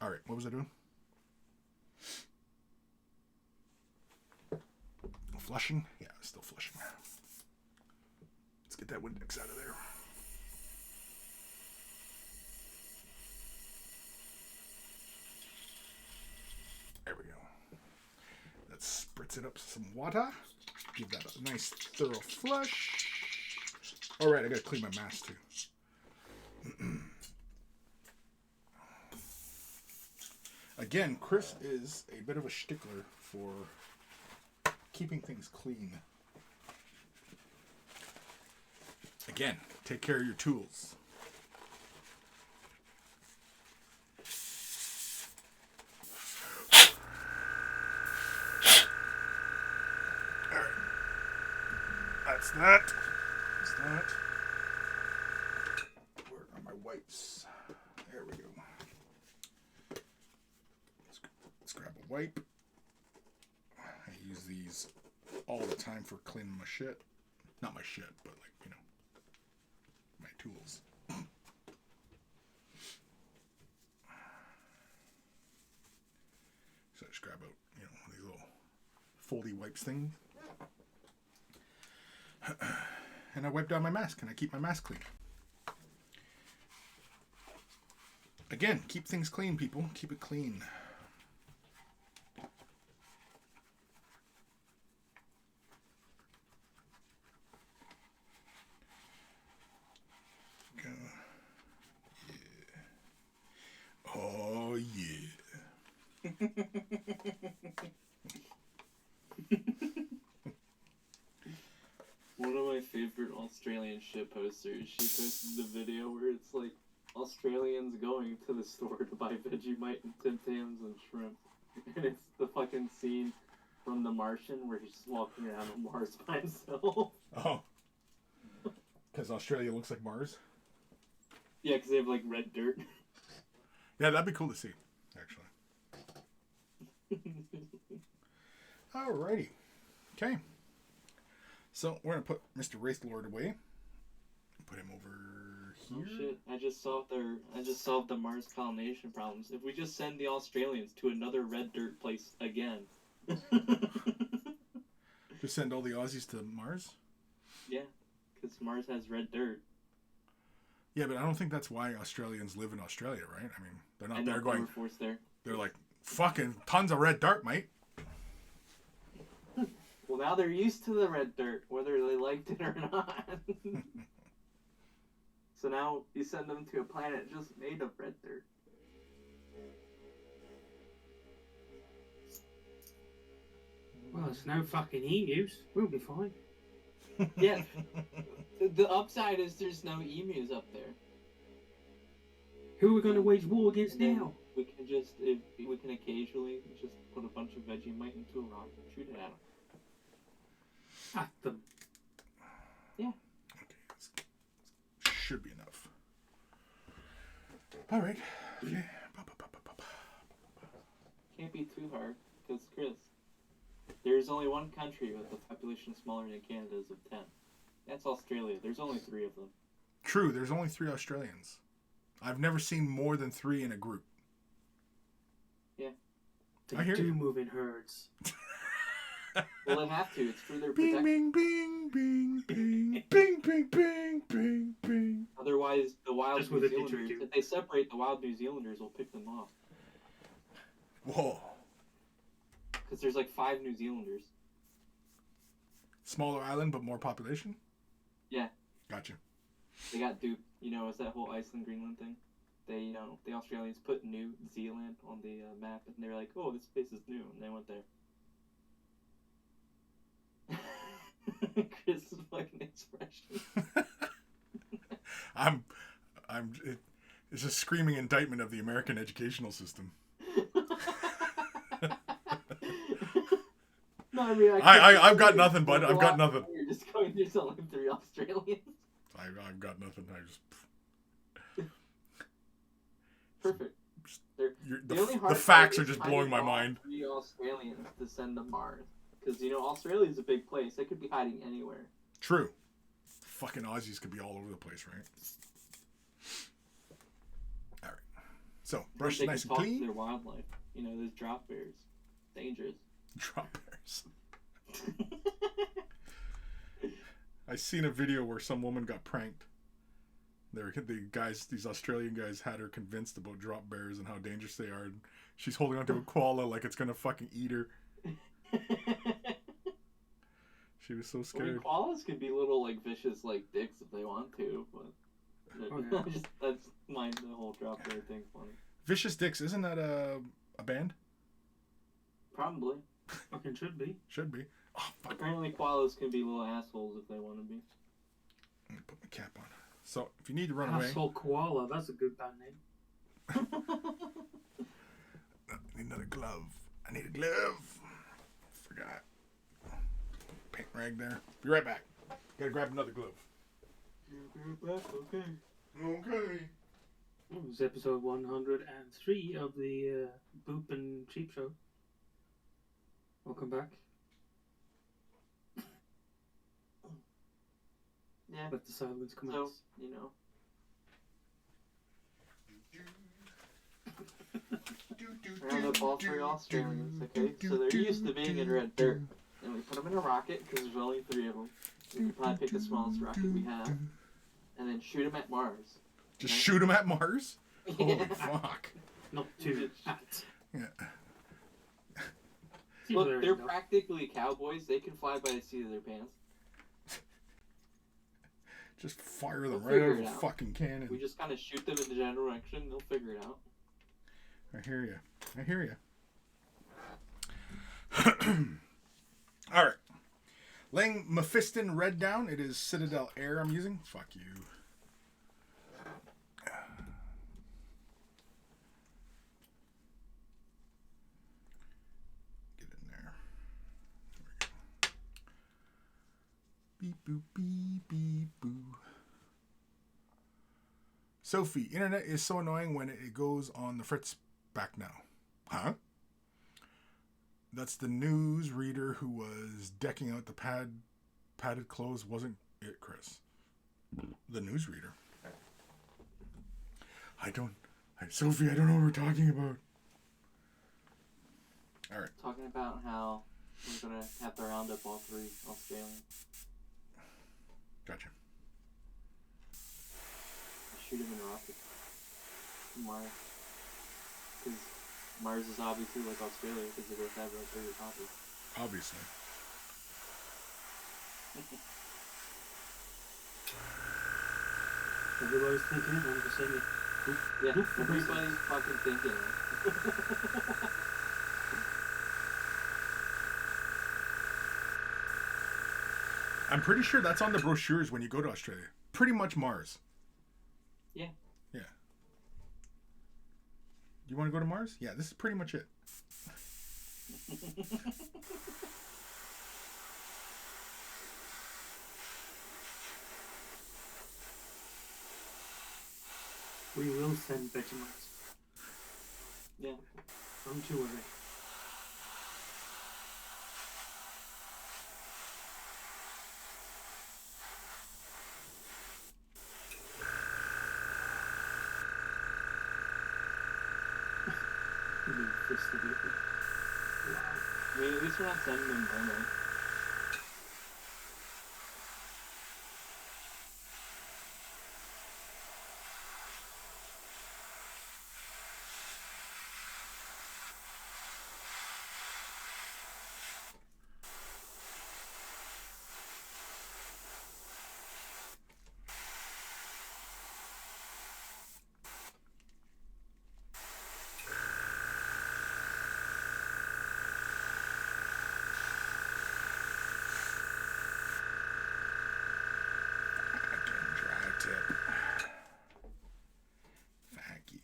All right, what was I doing? Flushing? Yeah, still flushing. Let's get that Windex out of there. rinse it up with some water. Give that a nice thorough flush. All right, I gotta clean my mask too. Again, Chris is a bit of a stickler for keeping things clean. Again, take care of your tools. All right. That's that. That's that. Where are my wipes? There we go. Let's grab a wipe. I use these all the time for cleaning my shit. Not my shit, but like, you know, my tools. So I just grab out, you know, these little foldy wipes thing. And I wipe down my mask and I keep my mask clean. Again, keep things clean, people. Keep it clean. Yeah. Oh, yeah. One of my favorite Australian shit posters, she posted the video where it's like Australians going to the store to buy Vegemite and Tim Tams and shrimp. And it's the fucking scene from The Martian where he's just walking around on Mars by himself. Oh. Because Australia looks like Mars? Yeah, because they have like red dirt. Yeah, that'd be cool to see, actually. Alrighty. Okay. So, we're going to put Mr. wraithlord away. Put him over here. Oh shit, I just solved the Mars colonization problems. If we just send the Australians to another red dirt place again. Just send all the Aussies to Mars? Yeah, because Mars has red dirt. Yeah, but I don't think that's why Australians live in Australia, right? I mean, they're not there going... They were forced there. They're like, fucking tons of red dirt, mate. Well, now they're used to the red dirt, whether they liked it or not. So now you send them to a planet just made of red dirt. Well, there's no fucking emus. We'll be fine. Yeah. The upside is there's no emus up there. Who are we going to wage war against now? We can occasionally just put a bunch of Vegemite into a rock and shoot it at them. At them. Yeah. Okay, this should be enough. All right. Okay. Can't be too hard, because Chris, there's only one country with a population smaller than Canada's of 10. That's Australia. There's only 3 of them. True, there's only 3 Australians. I've never seen more than 3 in a group. Yeah. I hear They do you. move in herds. Well, they have to. It's for their Bing, protection. bing, bing, bing, bing, bing, bing, bing, bing. Otherwise, the wild That's what New the Zealanders, didgeridoo. if they separate, the wild New Zealanders will pick them off. Whoa. Because there's like 5 New Zealanders. Smaller island, but more population? Yeah. Gotcha. They got duped. You know, it's that whole Iceland-Greenland thing. They, you know, the Australians put New Zealand on the map, and they were like, oh, this place is new, and they went there. Chris's fucking expression. It's a screaming indictment of the American educational system. No, I mean, I've got nothing, bud. I've got nothing. You're just going, there's only 3 Australians. I've got nothing. Perfect. The facts are just blowing my mind. 3 Australians to send to Mars. Because, you know, Australia's a big place. They could be hiding anywhere. True. Fucking Aussies could be all over the place, right? All right. So, brush They it nice can and talk to clean. their wildlife. You know, there's drop bears. Dangerous. Drop bears. I seen a video where some woman got pranked. These Australian guys had her convinced about drop bears and how dangerous they are. And she's holding onto a koala like it's gonna fucking eat her. She was so I mean, scared. koalas can be little, like, vicious, like, dicks if they want to, but... Oh, yeah. That's the whole drop dead thing funny. Vicious Dicks, isn't that a band? Probably. Fucking should be. Should be. Oh, fuck. Apparently koalas can be little assholes if they want to be. I'm gonna put my cap on. So, if you need to run away... Asshole koala, that's a good band name. I need another glove. I need a glove. Forgot. Paint rag there. Be right back. Gotta grab another glove. Okay. Okay. It was episode 103 of the Boop and Cheap Show. Welcome back. Yeah. Let the silence commence. So, you know. Round up all 3 Australians, okay? So they're used to being in red dirt. And we put them in a rocket, because there's only 3 of them. We could probably pick the smallest rocket we have. And then shoot them at Mars. Just shoot them at Mars? Holy Yeah. fuck. Not too at. Yeah. Look, they're practically cowboys. They can fly by the seat of their pants. Just fire them They'll right out figure of it a out. fucking cannon. We just kind of shoot them in the general direction. They'll figure it out. I hear you. I hear you. All right. Laying Mephiston Red down. It is Citadel Air I'm using. Fuck you. Get in there. There we go. Beep boop beep beep boo. Sophie, internet is so annoying when it goes on the fritz back now. Huh? That's the news reader who was decking out the padded clothes, wasn't it, Chris? The news reader. Sophie, I don't know what we're talking about. All right. Talking about how we're going to have to round up all 3 Australians. Gotcha. Shoot them in a rocket. Mars. Because Mars is obviously like Australia, because they both have like 30 copies. Obviously. Everybody's thinking it, I'm just saying it. Yeah, everybody's fucking thinking it. I'm pretty sure that's on the brochures when you go to Australia. Pretty much Mars. Yeah. Yeah. You want to go to Mars? Yeah, this is pretty much it. We will send Vegemite. Yeah. Don't you worry. Wow. I mean, at least we're not sending them money. Tip. Thank you.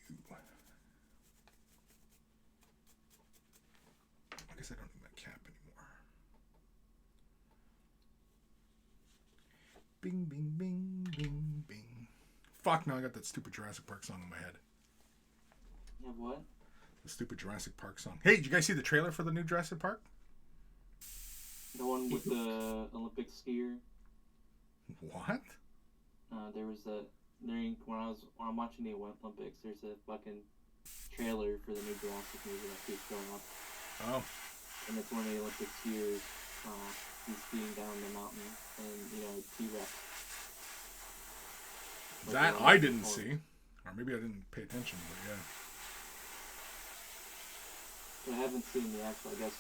I guess I don't need my cap anymore. Bing, bing, bing, bing, bing. Fuck, now I got that stupid Jurassic Park song in my head. You have what? The stupid Jurassic Park song. Hey, did you guys see the trailer for the new Jurassic Park? The one with the Olympic skier. What? There was when I'm watching the Olympics, there's a fucking trailer for the new Jurassic movie that keeps going up. Oh. And it's one of the Olympic skiers, he's skiing down the mountain, and, T-Rex. That I didn't see. Or maybe I didn't pay attention, but yeah. I haven't seen the actual, I guess,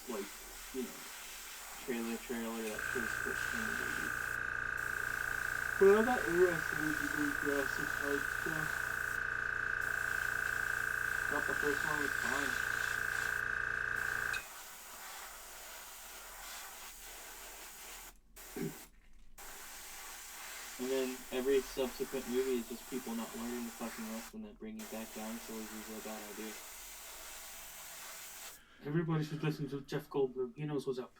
trailer that first clip from the movie. Well, that era seems to be Jurassic Park stuff. Thought the first one was fine. And then every subsequent movie is just people not learning the fucking lesson that bringing back dinosaurs is a bad idea. Everybody should listen to Jeff Goldblum. He knows what's up.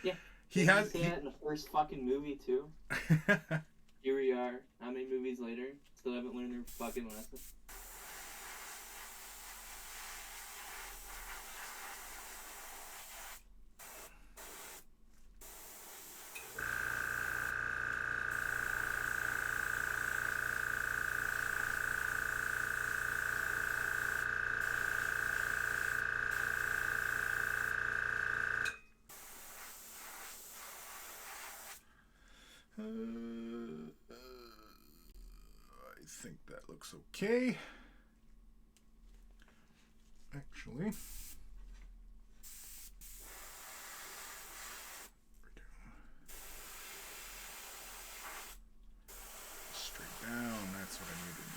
Yeah. He has. Say that in the first fucking movie too. Here we are, how many movies later? Still haven't learned their fucking lesson. I think that looks okay. Actually, straight down. That's what I needed.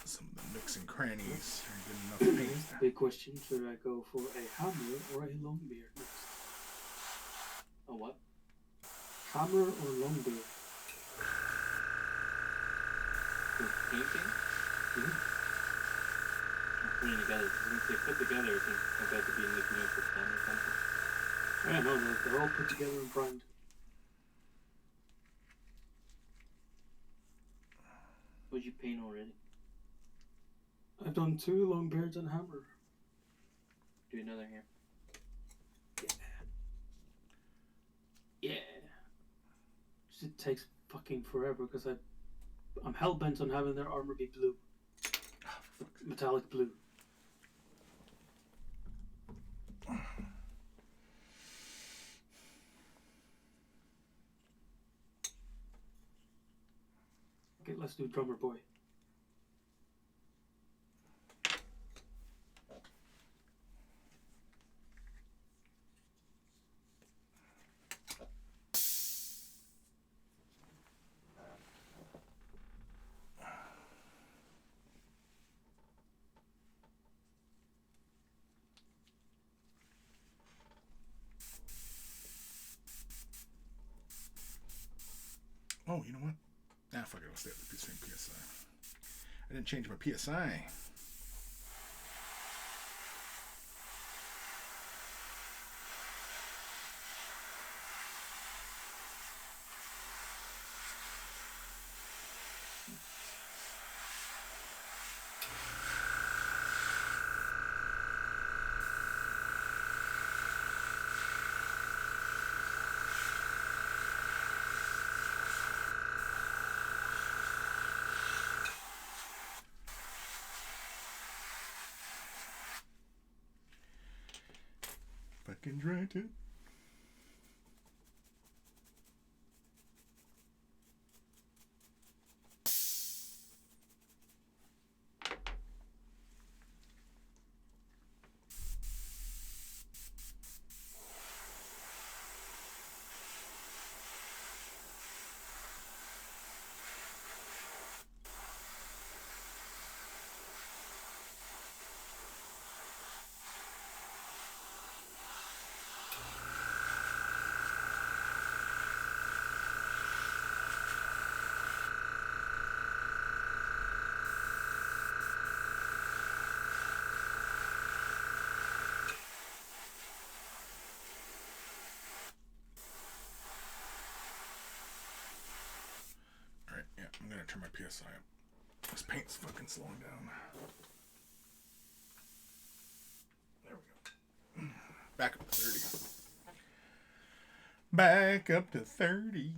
Some of the nooks and crannies are good enough paint. Big question: should I go for a hammer or a long beard next? A what? Hammer or long beard? For painting? Mm-hmm. I'm putting together. I was gonna say put together. I think I've got to be like for fun or something. Yeah, no, they're all put together and primed. What'd you paint already? I've done 2 long beards and hammer. Do another here. Yeah. It takes fucking forever because I'm hell bent on having their armor be blue, metallic blue. Okay, let's do drummer boy. Oh, you know what? Ah, fuck it. I'll stay with the same PSI. I didn't change my PSI. Fucking dread it. Alright, yeah, I'm gonna turn my PSI up. This paint's fucking slowing down. There we go. Back up to 30. Back up to 30.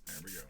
There we go.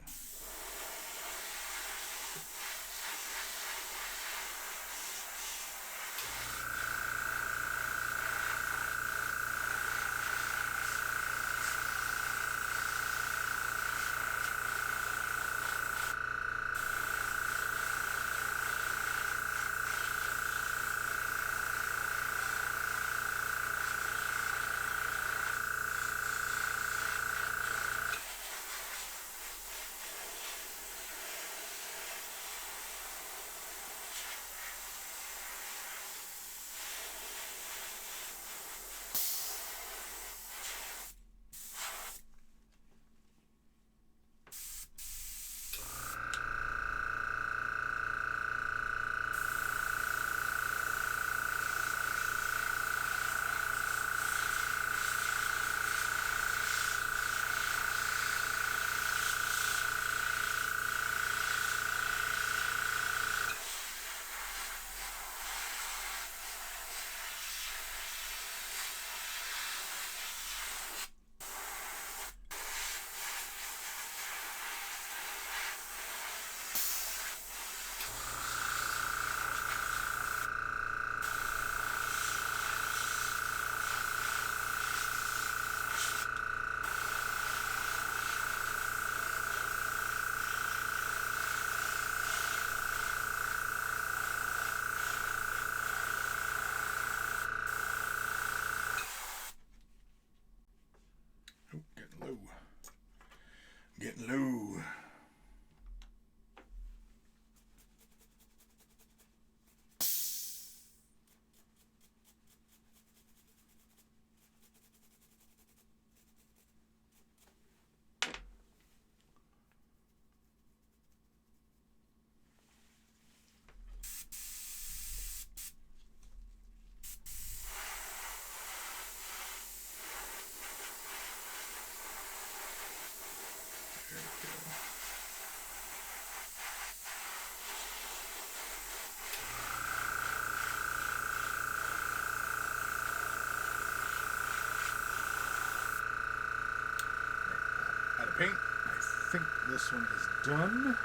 paint. I think this one is done.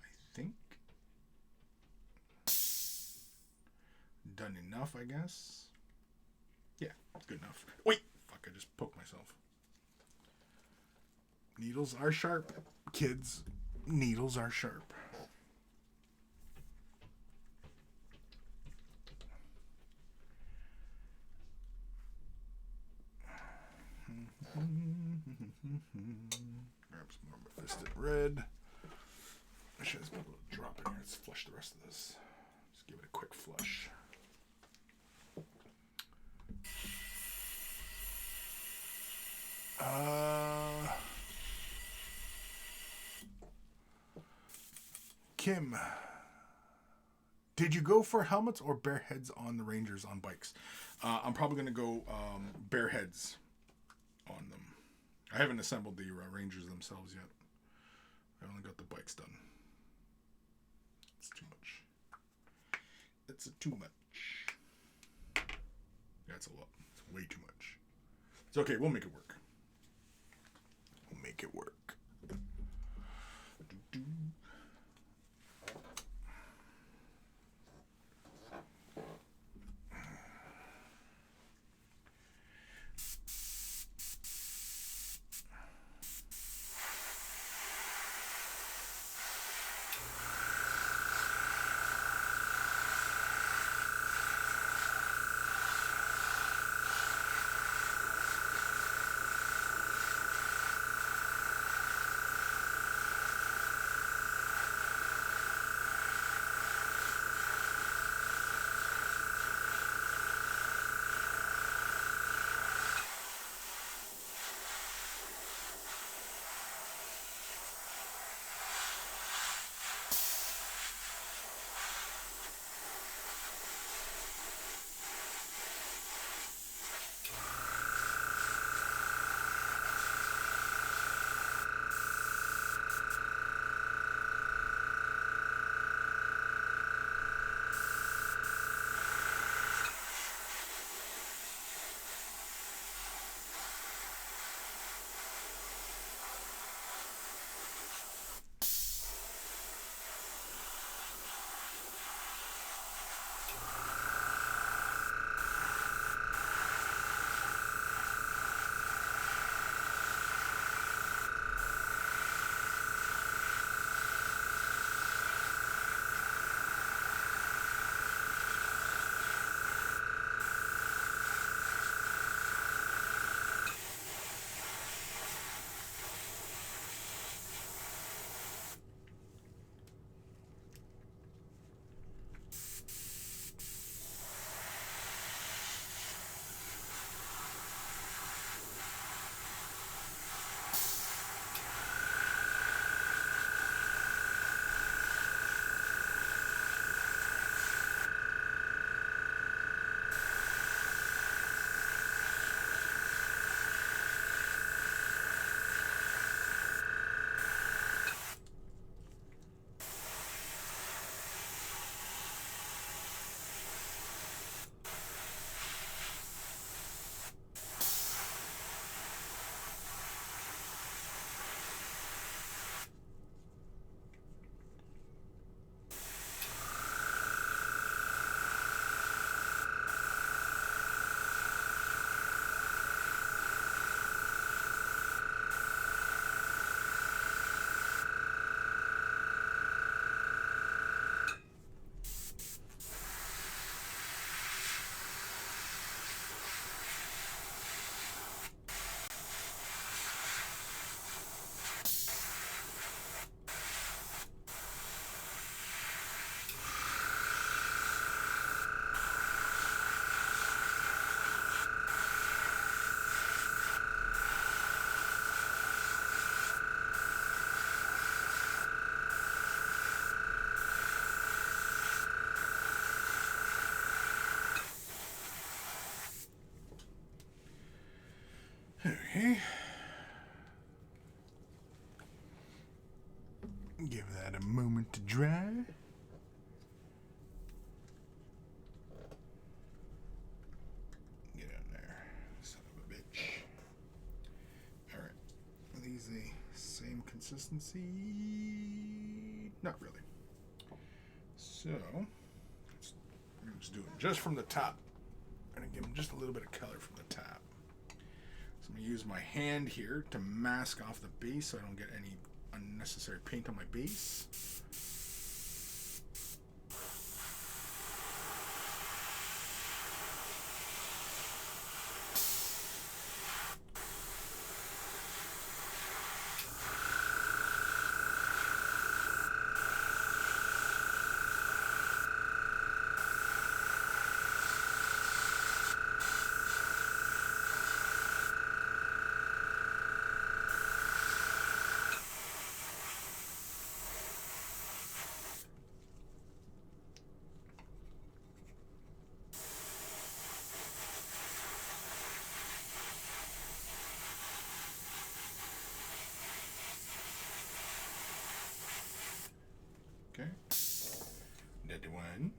I think. Done enough, I guess. Yeah, good enough. Wait! Fuck, I just poked myself. Needles are sharp, kids. Needles are sharp. Grab some more Mephisted red. I should just be able to drop in here. Let's flush the rest of this. Just give it a quick flush. Kim, did you go for helmets or bare heads on the Rangers on bikes? I'm probably going to go bare heads on them. I haven't assembled the Rangers themselves yet. I only got the bikes done. It's too much. It's too much. That's a lot. It's way too much. It's okay. We'll make it work. We'll make it work. Okay. Give that a moment to dry. Get in there, son of a bitch. Alright. seed. Not really. So, I'm just doing just from the top. I'm going to give them just a little bit of color from the top. So I'm going to use my hand here to mask off the base so I don't get any unnecessary paint on my base. Okay. That one.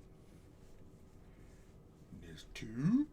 There's two.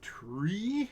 Tree.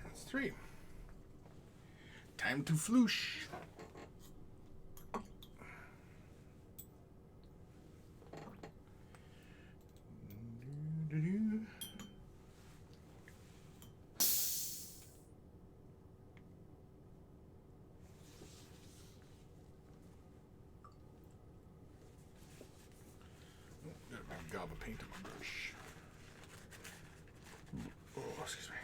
That's three. Time to floosh. Got a big gob of paint on my brush. Oh, excuse me.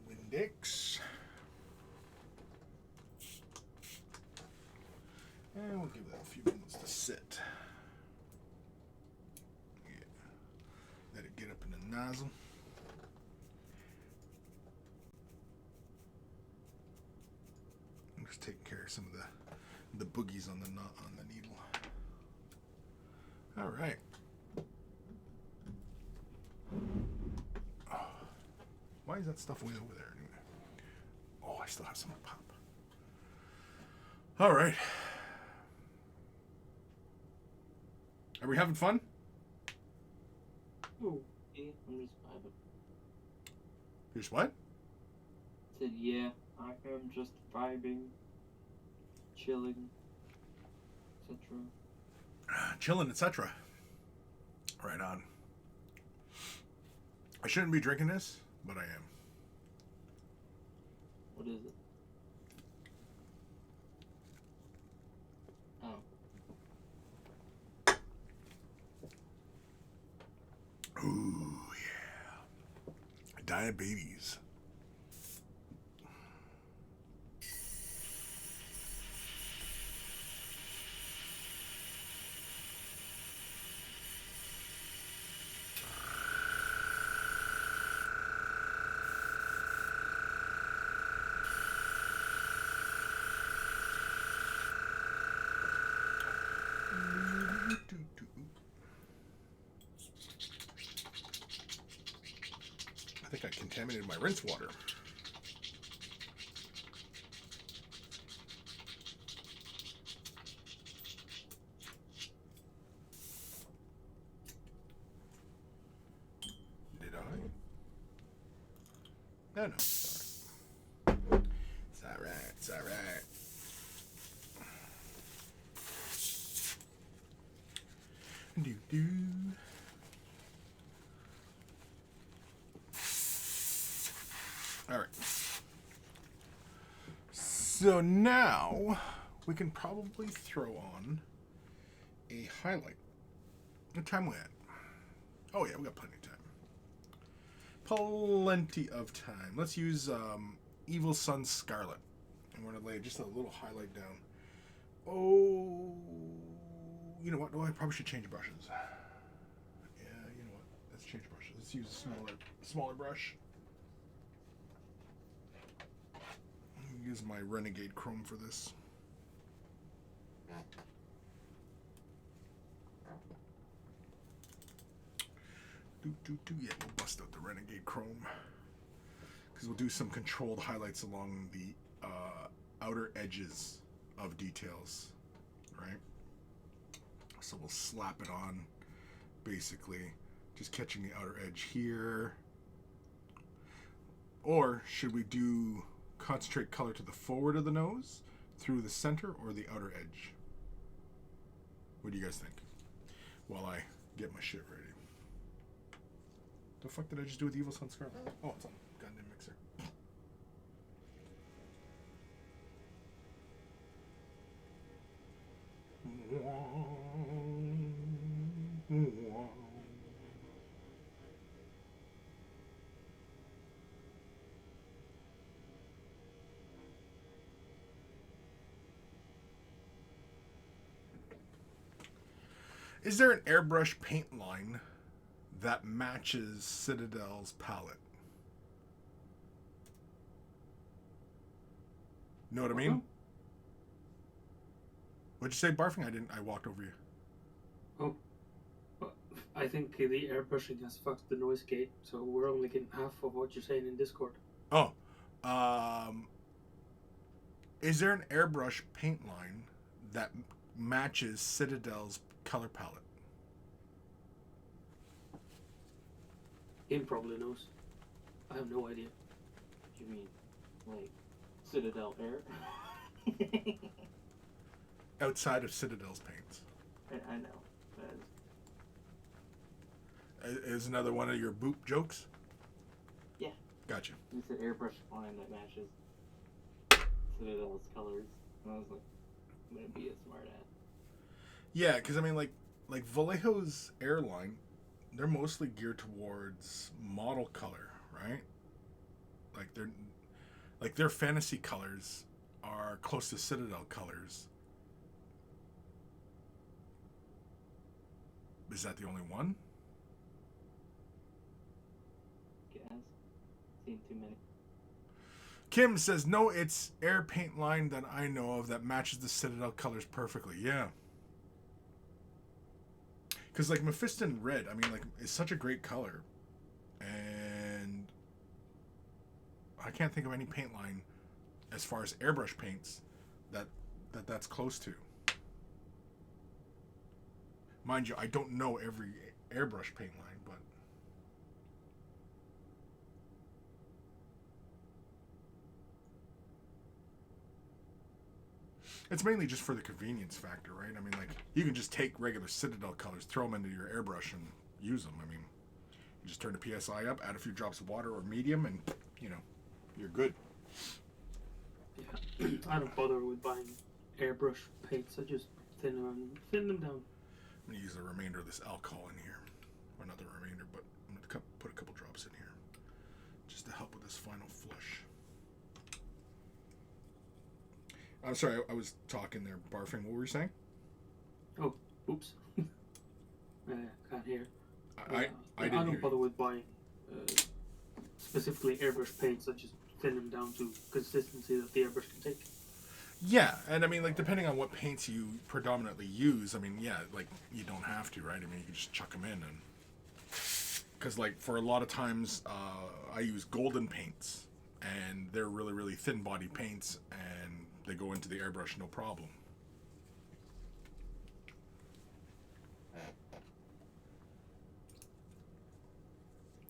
Windex. And we'll give that a few minutes to sit. Yeah. Let it get up in the nozzle. I'm just taking care of some of the boogies on the needle. All right. Oh, why is that stuff way over there anyway? Oh, I still have some pop. All right. Are we having fun? Oh, yeah, I'm just vibing. Here's what? I said, yeah, I am just vibing. chilling, etc. Chilling, etc. Right on. I shouldn't be drinking this, but I am. What is it? Oh. Ooh, yeah. Diabetes. I think I contaminated my rinse water. Did I? No, no. It's alright. It's alright. Do. Alright. So now we can probably throw on a highlight. What time we at? Oh yeah, we got plenty of time. Plenty of time. Let's use Evil Sun Scarlet. I'm going to lay just a little highlight down. Oh, you know what? Oh, I probably should change brushes. Yeah, you know what? Let's change brushes. Let's use a smaller brush. I'll use my Renegade Chrome for this. Yeah, we'll bust out the Renegade Chrome. Because we'll do some controlled highlights along the outer edges of details, right? So we'll slap it on, basically, just catching the outer edge here. Or should we do concentrate color to the forward of the nose, through the center, or the outer edge? What do you guys think? While I get my shit ready. The fuck did I just do with Evil Sun Scarlet? Oh, it's on the goddamn mixer. Is there an airbrush paint line that matches Citadel's palette? Know what I mean? What'd you say, Barfing? I walked over you. Oh, but I think the airbrushing has fucked the noise gate, so we're only getting half of what you're saying in Discord. Oh, is there an airbrush paint line that matches Citadel's color palette? Him probably knows. I have no idea. You mean, like, Citadel Air? Outside of Citadel's paints. I know. Is another one of your boop jokes? Yeah. Gotcha. It's an airbrush line that matches Citadel's colors. And I was like, I'm gonna be a smart ass. Yeah, because I mean, like Vallejo's airline, they're mostly geared towards model color, right? Like their fantasy colors are close to Citadel colors. Is that the only one? Guess. Seen too many. Kim says, no, it's air paint line that I know of that matches the Citadel colors perfectly. Yeah. Because, like, Mephiston Red, I mean, like, it's such a great color. And I can't think of any paint line as far as airbrush paints that's close to. Mind you, I don't know every airbrush paint line, but... It's mainly just for the convenience factor, right? I mean, like, you can just take regular Citadel colors, throw them into your airbrush, and use them. I mean, you just turn the PSI up, add a few drops of water or medium, and, you know, you're good. Yeah, I don't bother with buying airbrush paints. I just thin them down. I'm going to use the remainder of this alcohol in here. Or not the remainder, but I'm going to put a couple drops in here. Just to help with this final flush. I'm sorry, I was talking there, barfing. What were you saying? Oh, oops. Can't hear. I don't bother with buying specifically airbrush paints. I just thin them down to consistency that the airbrush can take. Yeah, and I mean, like, depending on what paints you predominantly use, I mean, yeah, like, you don't have to, right? I mean, you can just chuck them in. And because, like, for a lot of times, I use golden paints, and they're really, really thin body paints, and they go into the airbrush no problem.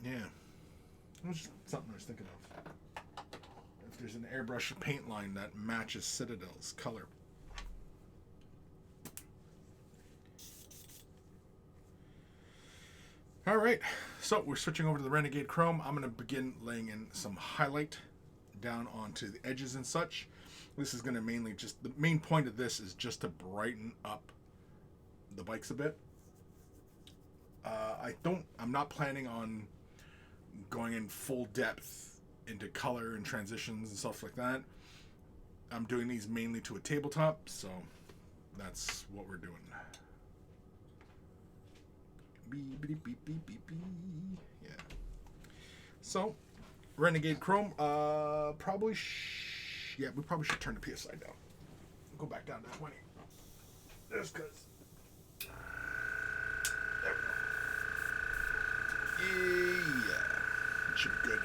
Yeah. It was just something I was thinking of. If there's an airbrush paint line that matches Citadel's color. Alright, so we're switching over to the Renegade Chrome. I'm going to begin laying in some highlight down onto the edges and such. This is going to mainly just, the main point of this is just to brighten up the bikes a bit. I'm not planning on going in full depth into color and transitions and stuff like that. I'm doing these mainly to a tabletop, so that's what we're doing. Beep, beep, beep, beep, beep, beep. Yeah. So, Renegade Chrome, we probably should turn the PSI down. Go back down to 20. Just because. There we go. Yeah. It should be good.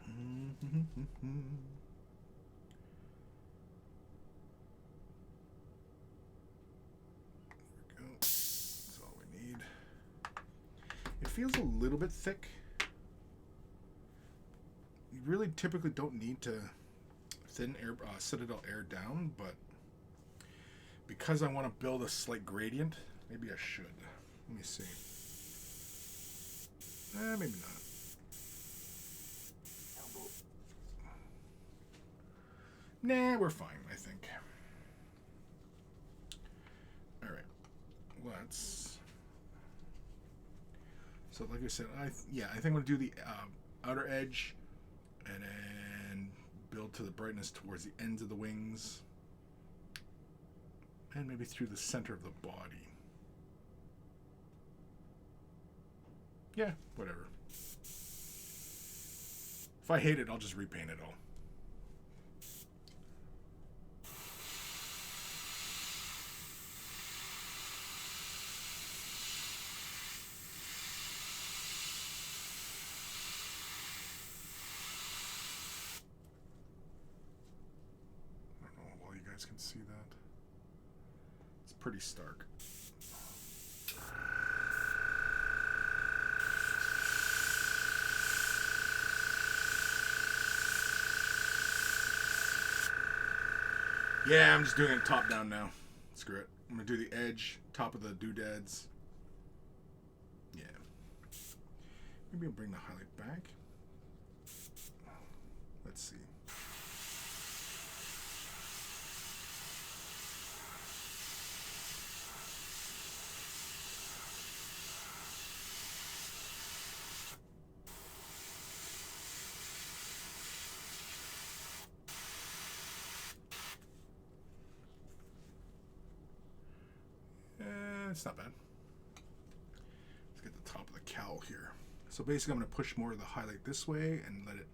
There we go. That's all we need. It feels a little bit thick. You really typically don't need to thin Citadel air down, but because I want to build a slight gradient, maybe I should. Let me see. Maybe not. Nah, we're fine, I think. Alright. Let's... So, like I said, I think I'm going to do the outer edge and then build to the brightness towards the ends of the wings and maybe through the center of the body. Yeah, whatever. If I hate it, I'll just repaint it all. Can see that. It's pretty stark. Yeah, I'm just doing it top down now. Screw it. I'm gonna do the edge, top of the doodads. Yeah. Maybe I'll bring the highlight back. Let's see. It's not bad. Let's get the top of the cowl here. So basically I'm going to push more of the highlight this way and let it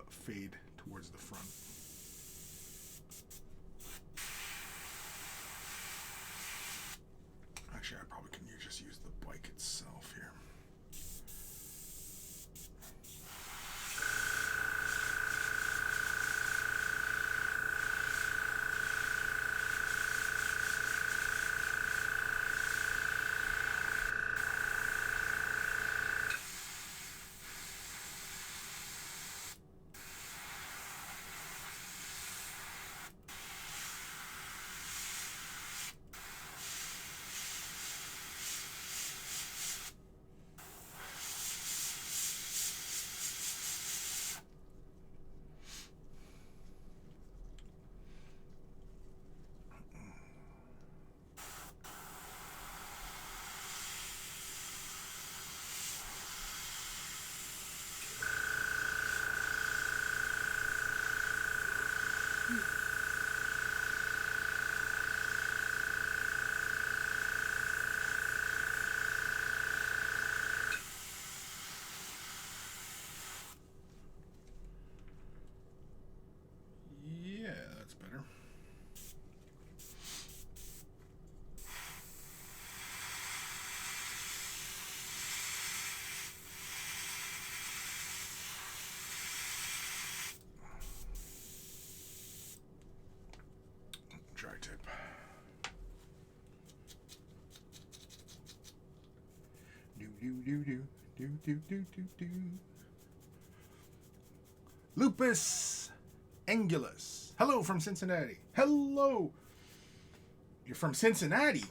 fade towards the front. Actually, I probably can just use the bike itself here. tip. Do. Lupus Angulus. Hello from Cincinnati. Hello. You're from Cincinnati.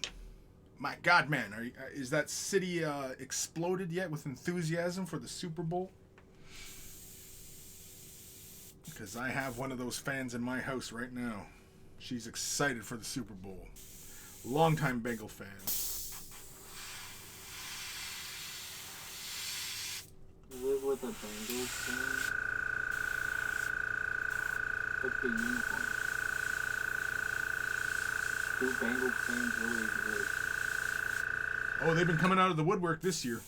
My God, man, is that city exploded yet with enthusiasm for the Super Bowl? Because I have one of those fans in my house right now. She's excited for the Super Bowl. Longtime Bengal fan. You live with a Bengals fan? What's the uniform? Do Bengals fans really exist? Oh, they've been coming out of the woodwork this year.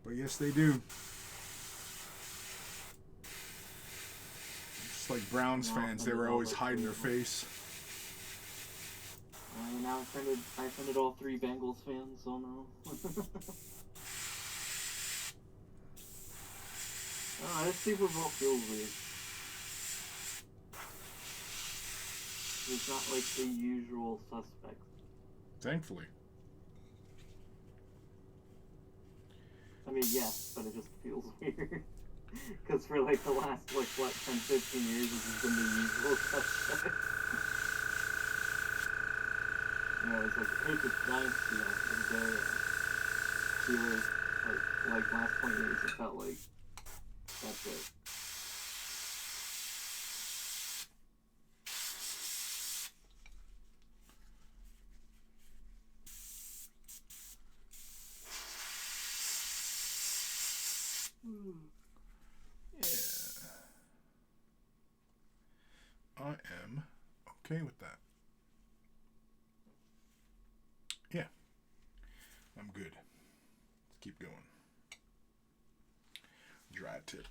But yes, they do. Just like Browns fans, they were always hiding their face. Now I offended all 3 Bengals fans, so no. Oh, this Super Bowl feels weird. It's not like the usual suspects. Thankfully. I mean, yes, but it just feels weird. Because for like the last, 10, 15 years, this has been the usual suspect. It's like the Patriots Giants, and the Steelers, like last 20 years, it felt like that's it. Yeah. I am okay with that. Yeah. I'm good. Let's keep going. Dry tip.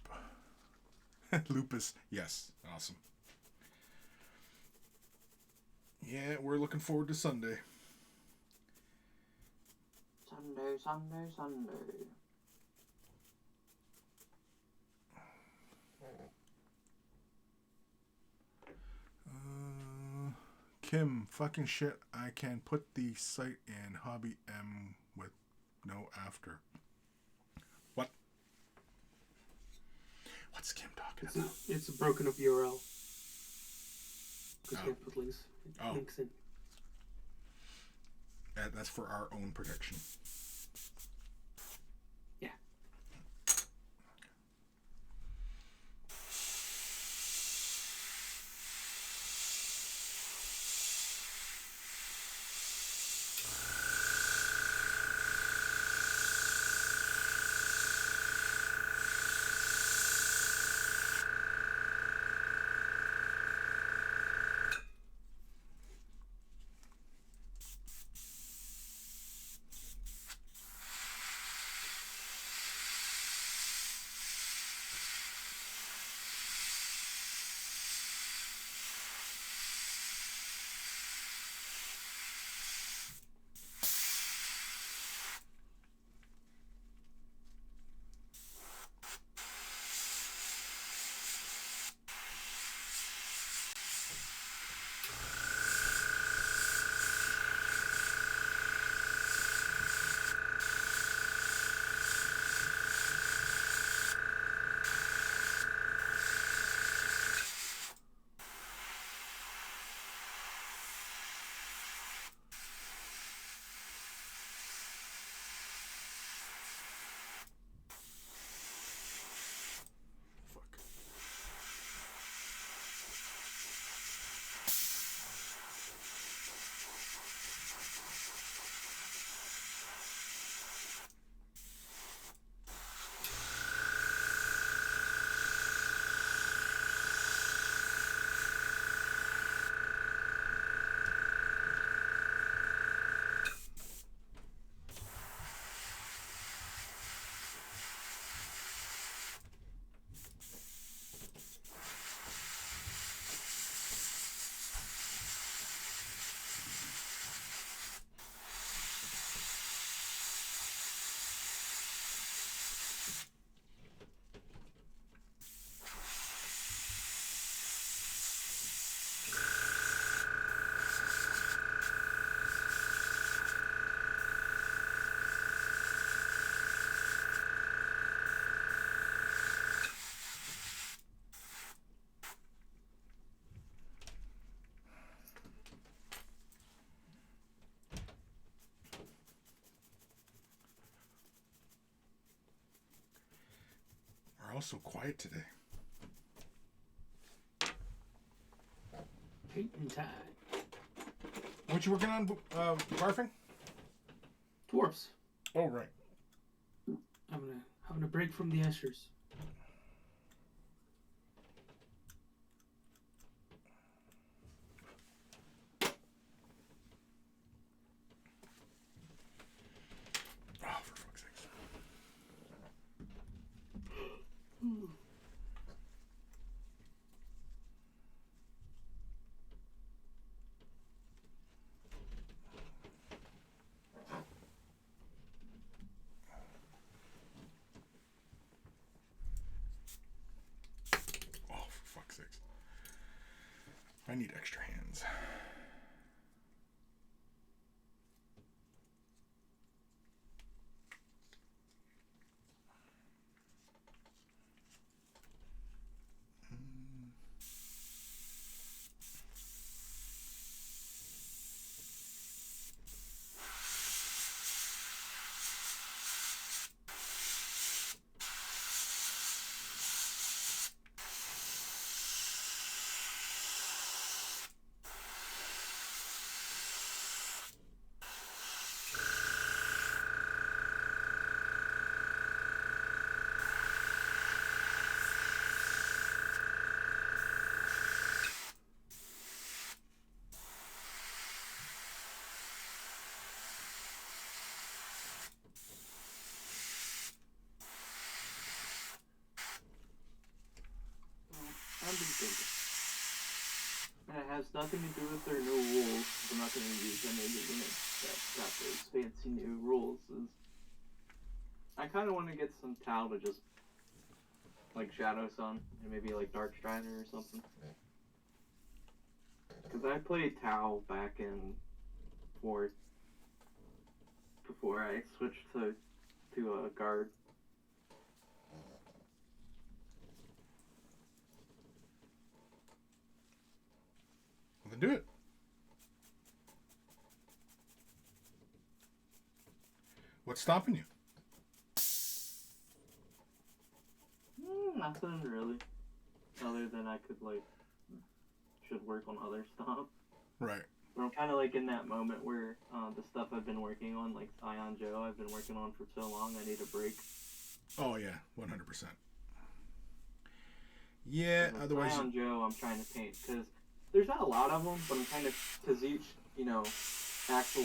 Lupus. Yes. Awesome. Yeah, we're looking forward to Sunday. Sunday. Kim, fucking shit. I can put the site in Hobby M with no after. What? What's Kim talking about? It's a broken up URL. Because you can't put links in. That's for our own protection. Yeah. all so quiet today. Painting time. What you working on, barfing? Dwarfs. Oh, right. Having a break from the Ashers. Oh, for fuck's sakes. Oh, for fuck's sakes. I need extra hands. I'm just thinking. It has nothing to do with their new rules. I'm not going to use any of the units that got those fancy new rules. I kind of want to get some Tau to just, like, Shadow Sun, and maybe, like, Dark Strider or something. Because I played Tau back in 4th, before I switched to a guard. Well, then do it. What's stopping you? Nothing really. Other than I could, like, should work on other stuff. Right. But I'm kind of, like, in that moment where the stuff I've been working on, like Ion Joe, I've been working on for so long, I need a break. Oh, yeah. 100%. Yeah, Like otherwise... Ion Joe, I'm trying to paint, because there's not a lot of them, but I'm trying to, because each, actual,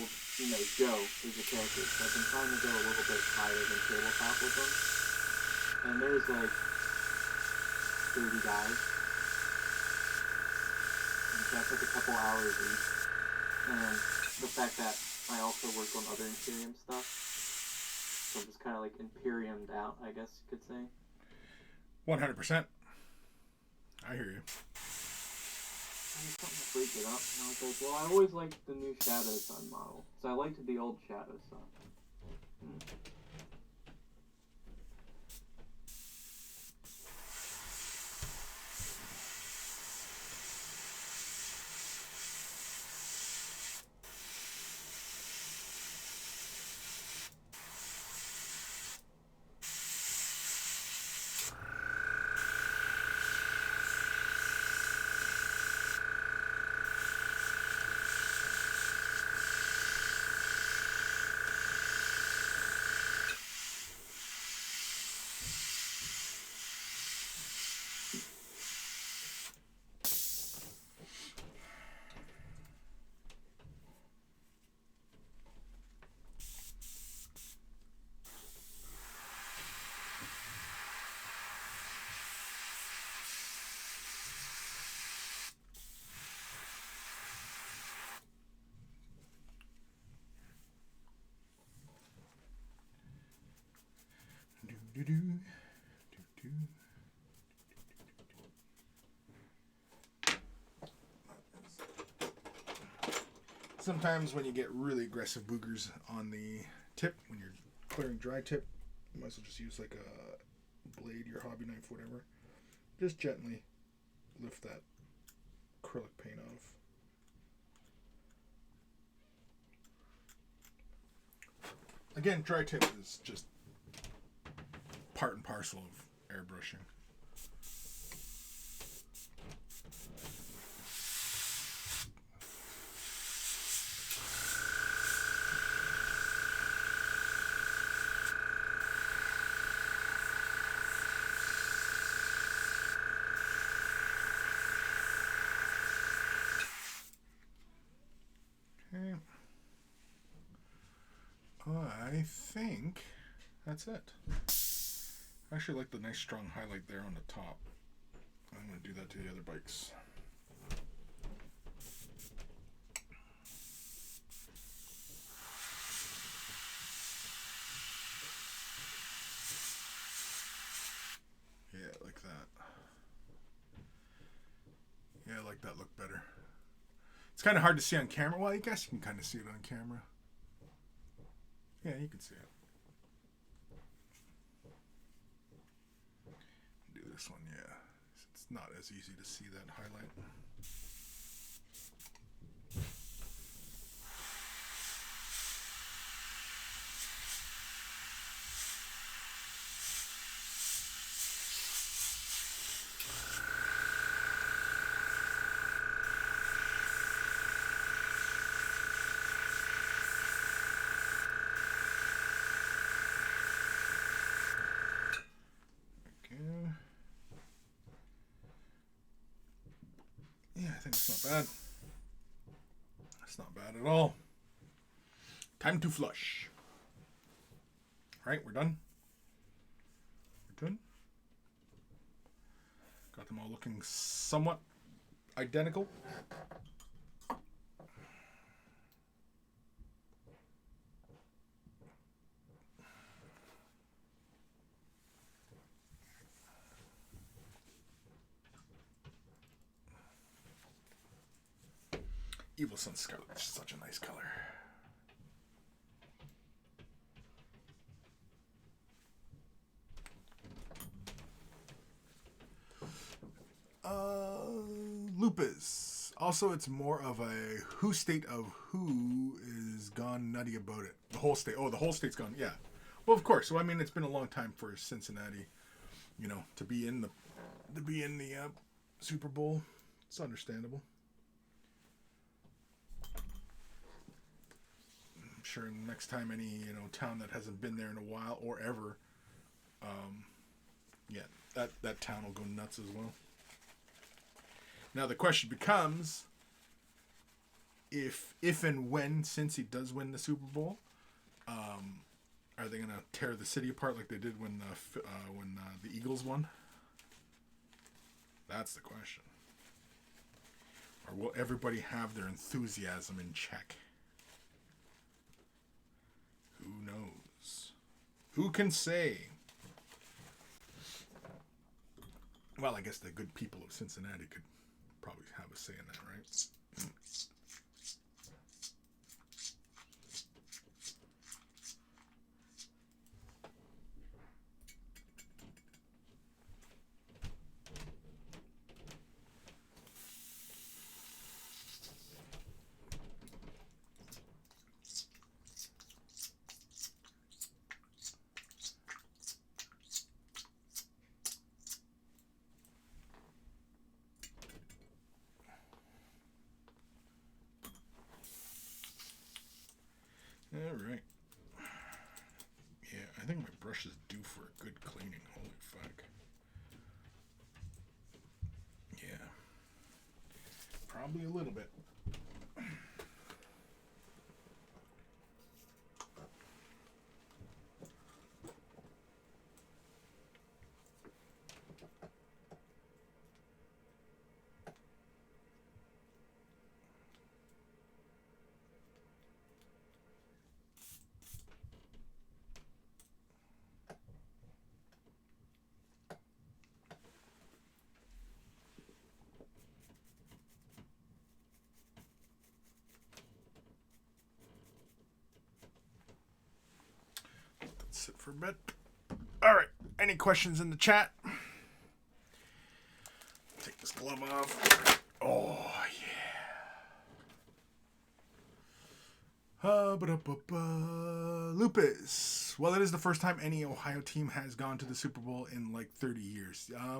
Joe is a character, so I've been trying to go a little bit higher than tabletop with them. And there's, like, 30 guys. And that's like a couple hours each. And the fact that I also work on other Imperium stuff, so I'm just kind of like Imperiumed out, I guess you could say. 100%. I hear you. I just something to break it up. And I was like, well, I always liked the new Shadow Sun model, so I liked the old Shadow Sun. Sometimes when you get really aggressive boogers on the tip, when you're clearing dry tip, you might as well just use like a blade, your hobby knife, whatever. Just gently lift that acrylic paint off. Again, dry tip is just part and parcel of airbrushing. I think that's it. I actually like the nice strong highlight there on the top. I'm going to do that to the other bikes. Yeah, like that. Yeah, I like that look better. It's kind of hard to see on camera. Well, I guess you can kind of see it on camera. Yeah, you can see it. Do this one, yeah. It's not as easy to see that highlight. Yeah, I think it's not bad. It's not bad at all. Time to flush. All right, we're done. We're done. Got them all looking somewhat identical. Evil Sun Scarlet is such a nice color. Lupus. Also, it's more of a who state of who is gone nutty about it. The whole state. Oh, the whole state's gone. Yeah. Well, of course. So I mean, it's been a long time for Cincinnati, you know, to be in the Super Bowl. It's understandable. I'm sure next time any town that hasn't been there in a while or ever, yeah, that town will go nuts as well. Now the question becomes, if and when Cincy does win the Super Bowl, are they going to tear the city apart like they did when the Eagles won? That's the question. Or will everybody have their enthusiasm in check? Who knows? Who can say? Well, I guess the good people of Cincinnati could probably have a say in that, right? Alright. Yeah, I think my brush is due for a good cleaning. Holy fuck. Yeah. Probably a little bit. Sit for a bit. All right. Any questions in the chat? Take this glove off. Oh yeah. Lupus. Well, it is the first time any Ohio team has gone to the Super Bowl in like 30 years. Yeah.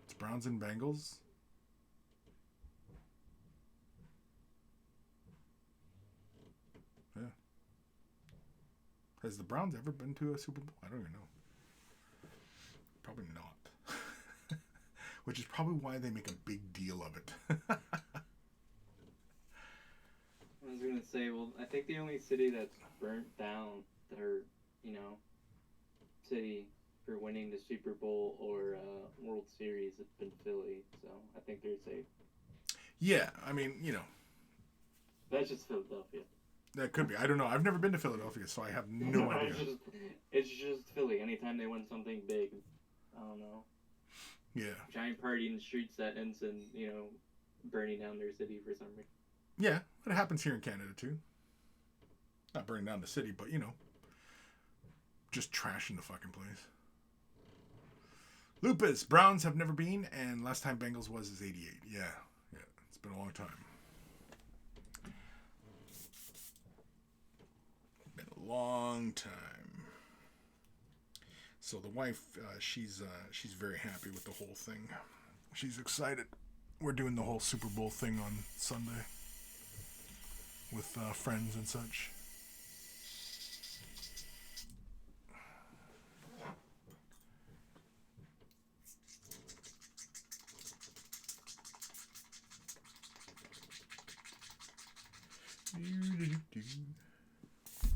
It's Browns and Bengals. Yeah. Has the Browns ever been to a Super Bowl? I don't even know. Probably not. Which is probably why they make a big deal of it. I was gonna say, well, I think the only city that's burnt down their, city for winning the Super Bowl or World Series has been Philly, so I think they're safe. Yeah, I mean, That's just Philadelphia. That could be. I don't know. I've never been to Philadelphia, so I have no idea. It's just Philly. Anytime they win something big, I don't know. Yeah. Giant party in the streets that ends in, burning down their city for some reason. Yeah, it happens here in Canada too. Not burning down the city, but just trashing the fucking place. Lupus, Browns have never been, and last time Bengals was is 88. Yeah, it's been a long time. Been a long time. So the wife, she's very happy with the whole thing. She's excited. We're doing the whole Super Bowl thing on Sunday with friends and such.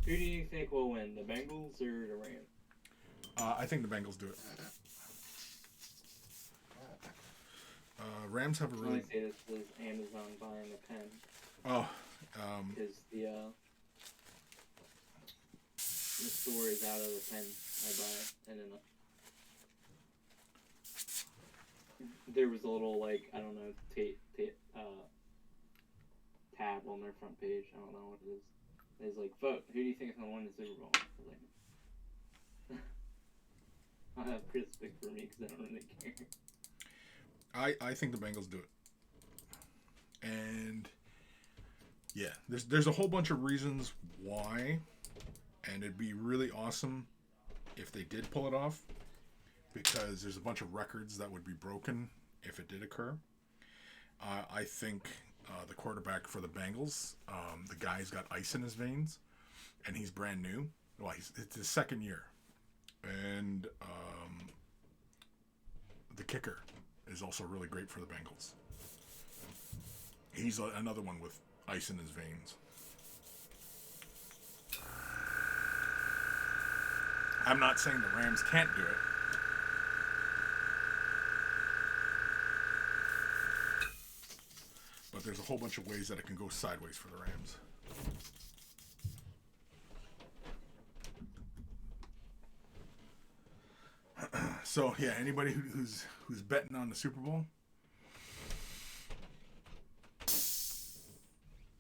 Who do you think will win, the Bengals or the Rams? I think the Bengals do it. Rams have a really... I say this was Amazon buying a pen. Oh. Because the store is out of the pen I buy, and then there was a little, tab on their front page. I don't know what it is. It's like, vote. Who do you think is going to win the Super Bowl? I'll have Chris pick for me because I don't really care. I think the Bengals do it. And yeah, there's a whole bunch of reasons why, and it'd be really awesome if they did pull it off, because there's a bunch of records that would be broken if it did occur. I think the quarterback for the Bengals, the guy's got ice in his veins, and he's brand new. Well, it's his second year. And the kicker is also really great for the Bengals. He's another one with ice in his veins. I'm not saying the Rams can't do it. But there's a whole bunch of ways that it can go sideways for the Rams. So yeah, anybody who's betting on the Super Bowl,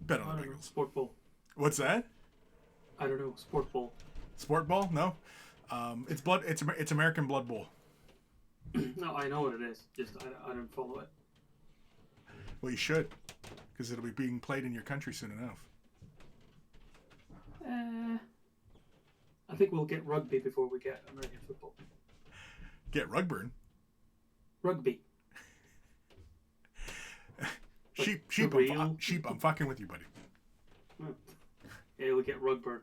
bet on the Bengals. Sport Bowl. What's that? I don't know. Sport Bowl. Sport Bowl? No. It's American Blood Bowl. No, I know what it is. Just I don't follow it. Well, you should, because it'll be being played in your country soon enough. I think we'll get rugby before we get American football. Get Rugburn. Rugby. Sheep. I'm fucking with you, buddy. Yeah, we'll get Rugburn.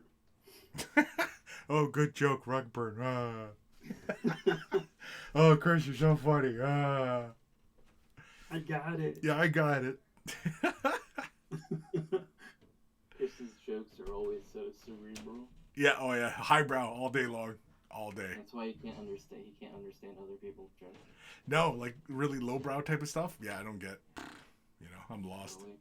Oh, good joke, Rugburn. Oh, Chris, you're so funny. I got it. Yeah, I got it. Chris's jokes are always so cerebral. Yeah, oh yeah, highbrow all day long. All day. That's why he can't understand other people's jokes. No, like really lowbrow type of stuff. Yeah, I don't get. I'm lost. Really?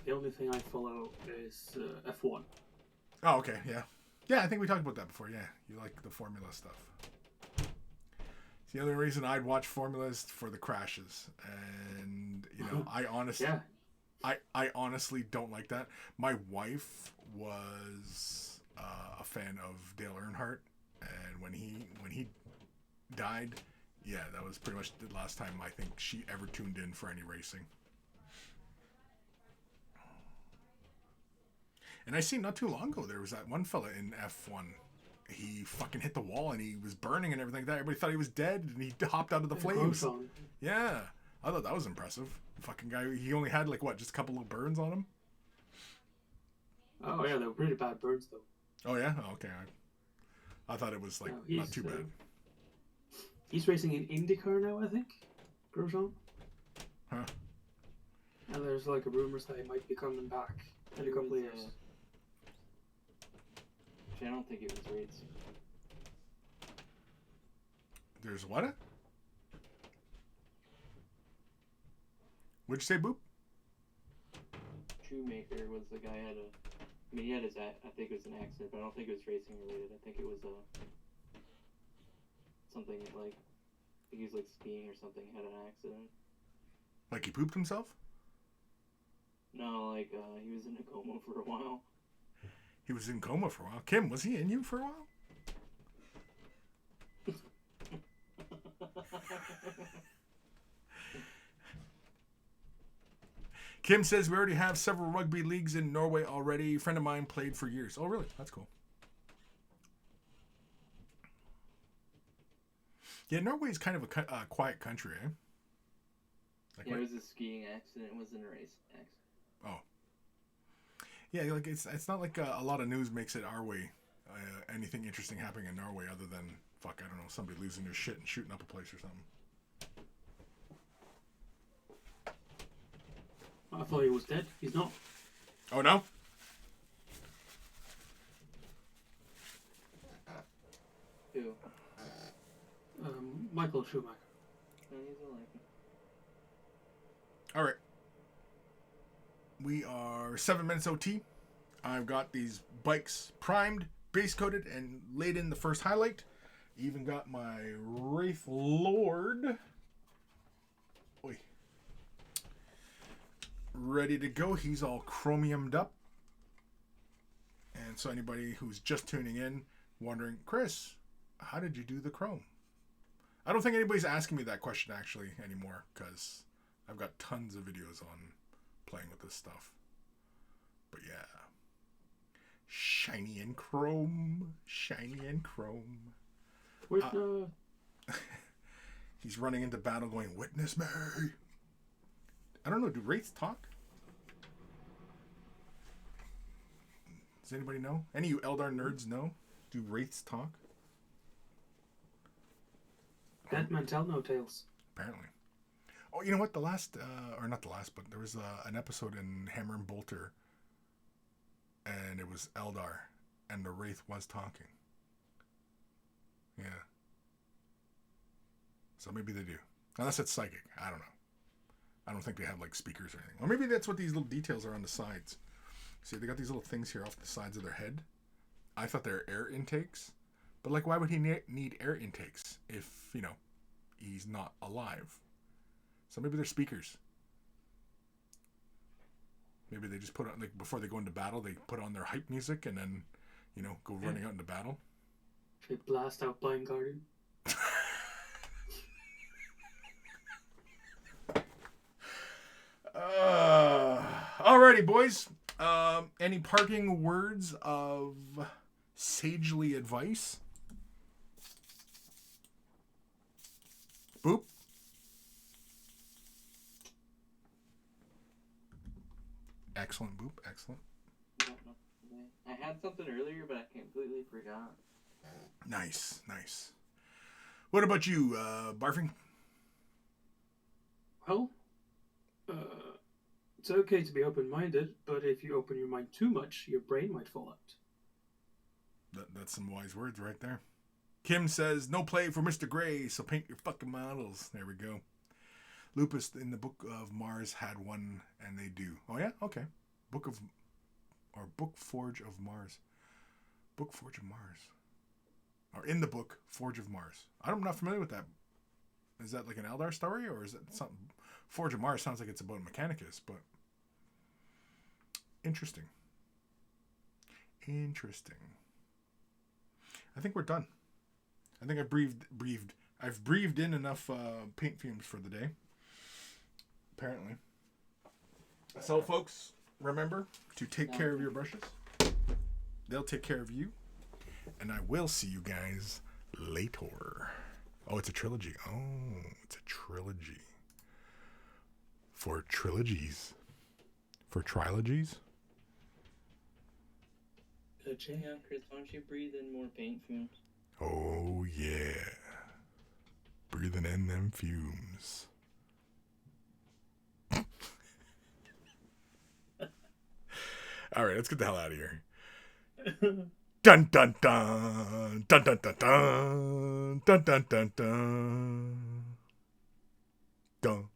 The only thing I follow is F1. Oh, okay, yeah. Yeah, I think we talked about that before. Yeah, you like the Formula stuff. It's the only reason I'd watch Formula is for the crashes, and I honestly don't like that. My wife was a fan of Dale Earnhardt, and when he died, Yeah, that was pretty much the last time I think she ever tuned in for any racing. And I seen not too long ago, there was that one fella in F1. He fucking hit the wall and he was burning and everything like that. Everybody thought he was dead and he hopped out of the flames. Yeah, I thought that was impressive. Fucking guy, he only had like what, just a couple of burns on him? Oh yeah, they were pretty bad burns though. Oh yeah? Oh, okay. I thought it was like not too bad. He's racing in IndyCar now, I think. Grosjean. Huh. And there's like a rumors that he might be coming back in a couple of years. I don't think it was rates. There's what? What'd you say, Boop? Shoemaker was the guy he had his, I think it was an accident, but I don't think it was racing related. I think it was something like, he was like skiing or something, had an accident. Like he pooped himself? No, like he was in a coma for a while. He was in coma for a while. Kim, was he in you for a while? Kim says we already have several rugby leagues in Norway already. A friend of mine played for years. Oh, really? That's cool. Yeah, Norway is kind of a quiet country, eh? Like yeah, it was a skiing accident. It wasn't a race accident. Oh. Yeah, like it's not like a lot of news makes it our way. Anything interesting happening in Norway other than, I don't know, somebody losing their shit and shooting up a place or something. I thought he was dead. He's not. Oh, no? Who? Michael Schumacher. No, he's alive. All right. We are 7 minutes OT. I've got these bikes primed, base coated, and laid in the first highlight. Even got my wraithlord ready to go. He's all chromiumed up. And so anybody who's just tuning in, wondering, Chris, how did you do the chrome? I don't think anybody's asking me that question actually anymore, because I've got tons of videos on playing with this stuff. But yeah. Shiny and chrome. Shiny and chrome. Where's the... He's running into battle going, witness me. I don't know, do wraiths talk? Does anybody know? Any of you Eldar nerds know? Do wraiths talk? Dead men tell no tales. Apparently. Oh, you know what? The last, or not the last, but there was an episode in Hammer and Bolter, and it was Eldar, and the wraith was talking. Yeah. So maybe they do. Unless it's psychic. I don't know. I don't think they have like speakers or anything. Or maybe that's what these little details are on the sides. See, they got these little things here off the sides of their head. I thought they were air intakes. But like, why would he need air intakes if, you know, he's not alive? So maybe they're speakers. Maybe they just put on, like, before they go into battle, they put on their hype music and then, you know, go running out into battle. They blast out Blind Guardian. Alrighty, boys. Any parting words of sagely advice? Boop. Excellent, Boop. Excellent. I had something earlier, but I completely forgot. Nice, nice. What about you, Barfing? Well, it's okay to be open-minded, but if you open your mind too much, your brain might fall out. That's some wise words right there. Kim says, no play for Mr. Gray, so paint your fucking models. There we go. Lupus in the Book of Mars had one, and they do. Oh, yeah? Okay. Book Forge of Mars. Book Forge of Mars. Or in the book, Forge of Mars. I'm not familiar with that. Is that like an Eldar story, or is it something? Forge of Mars sounds like it's about Mechanicus, but interesting. Interesting. I think we're done. I think I breathed I've breathed in enough paint fumes for the day. Apparently. So, folks, remember to take care of your brushes. They'll take care of you. And I will see you guys later. Oh, it's a trilogy. Oh, it's a trilogy. For trilogies. For trilogies. Yeah, Chris, why don't you breathe in more paint fumes? Oh, yeah. Breathing in them fumes. All right, let's get the hell out of here. Dun dun dun dun dun dun dun dun dun dun dun. Dun.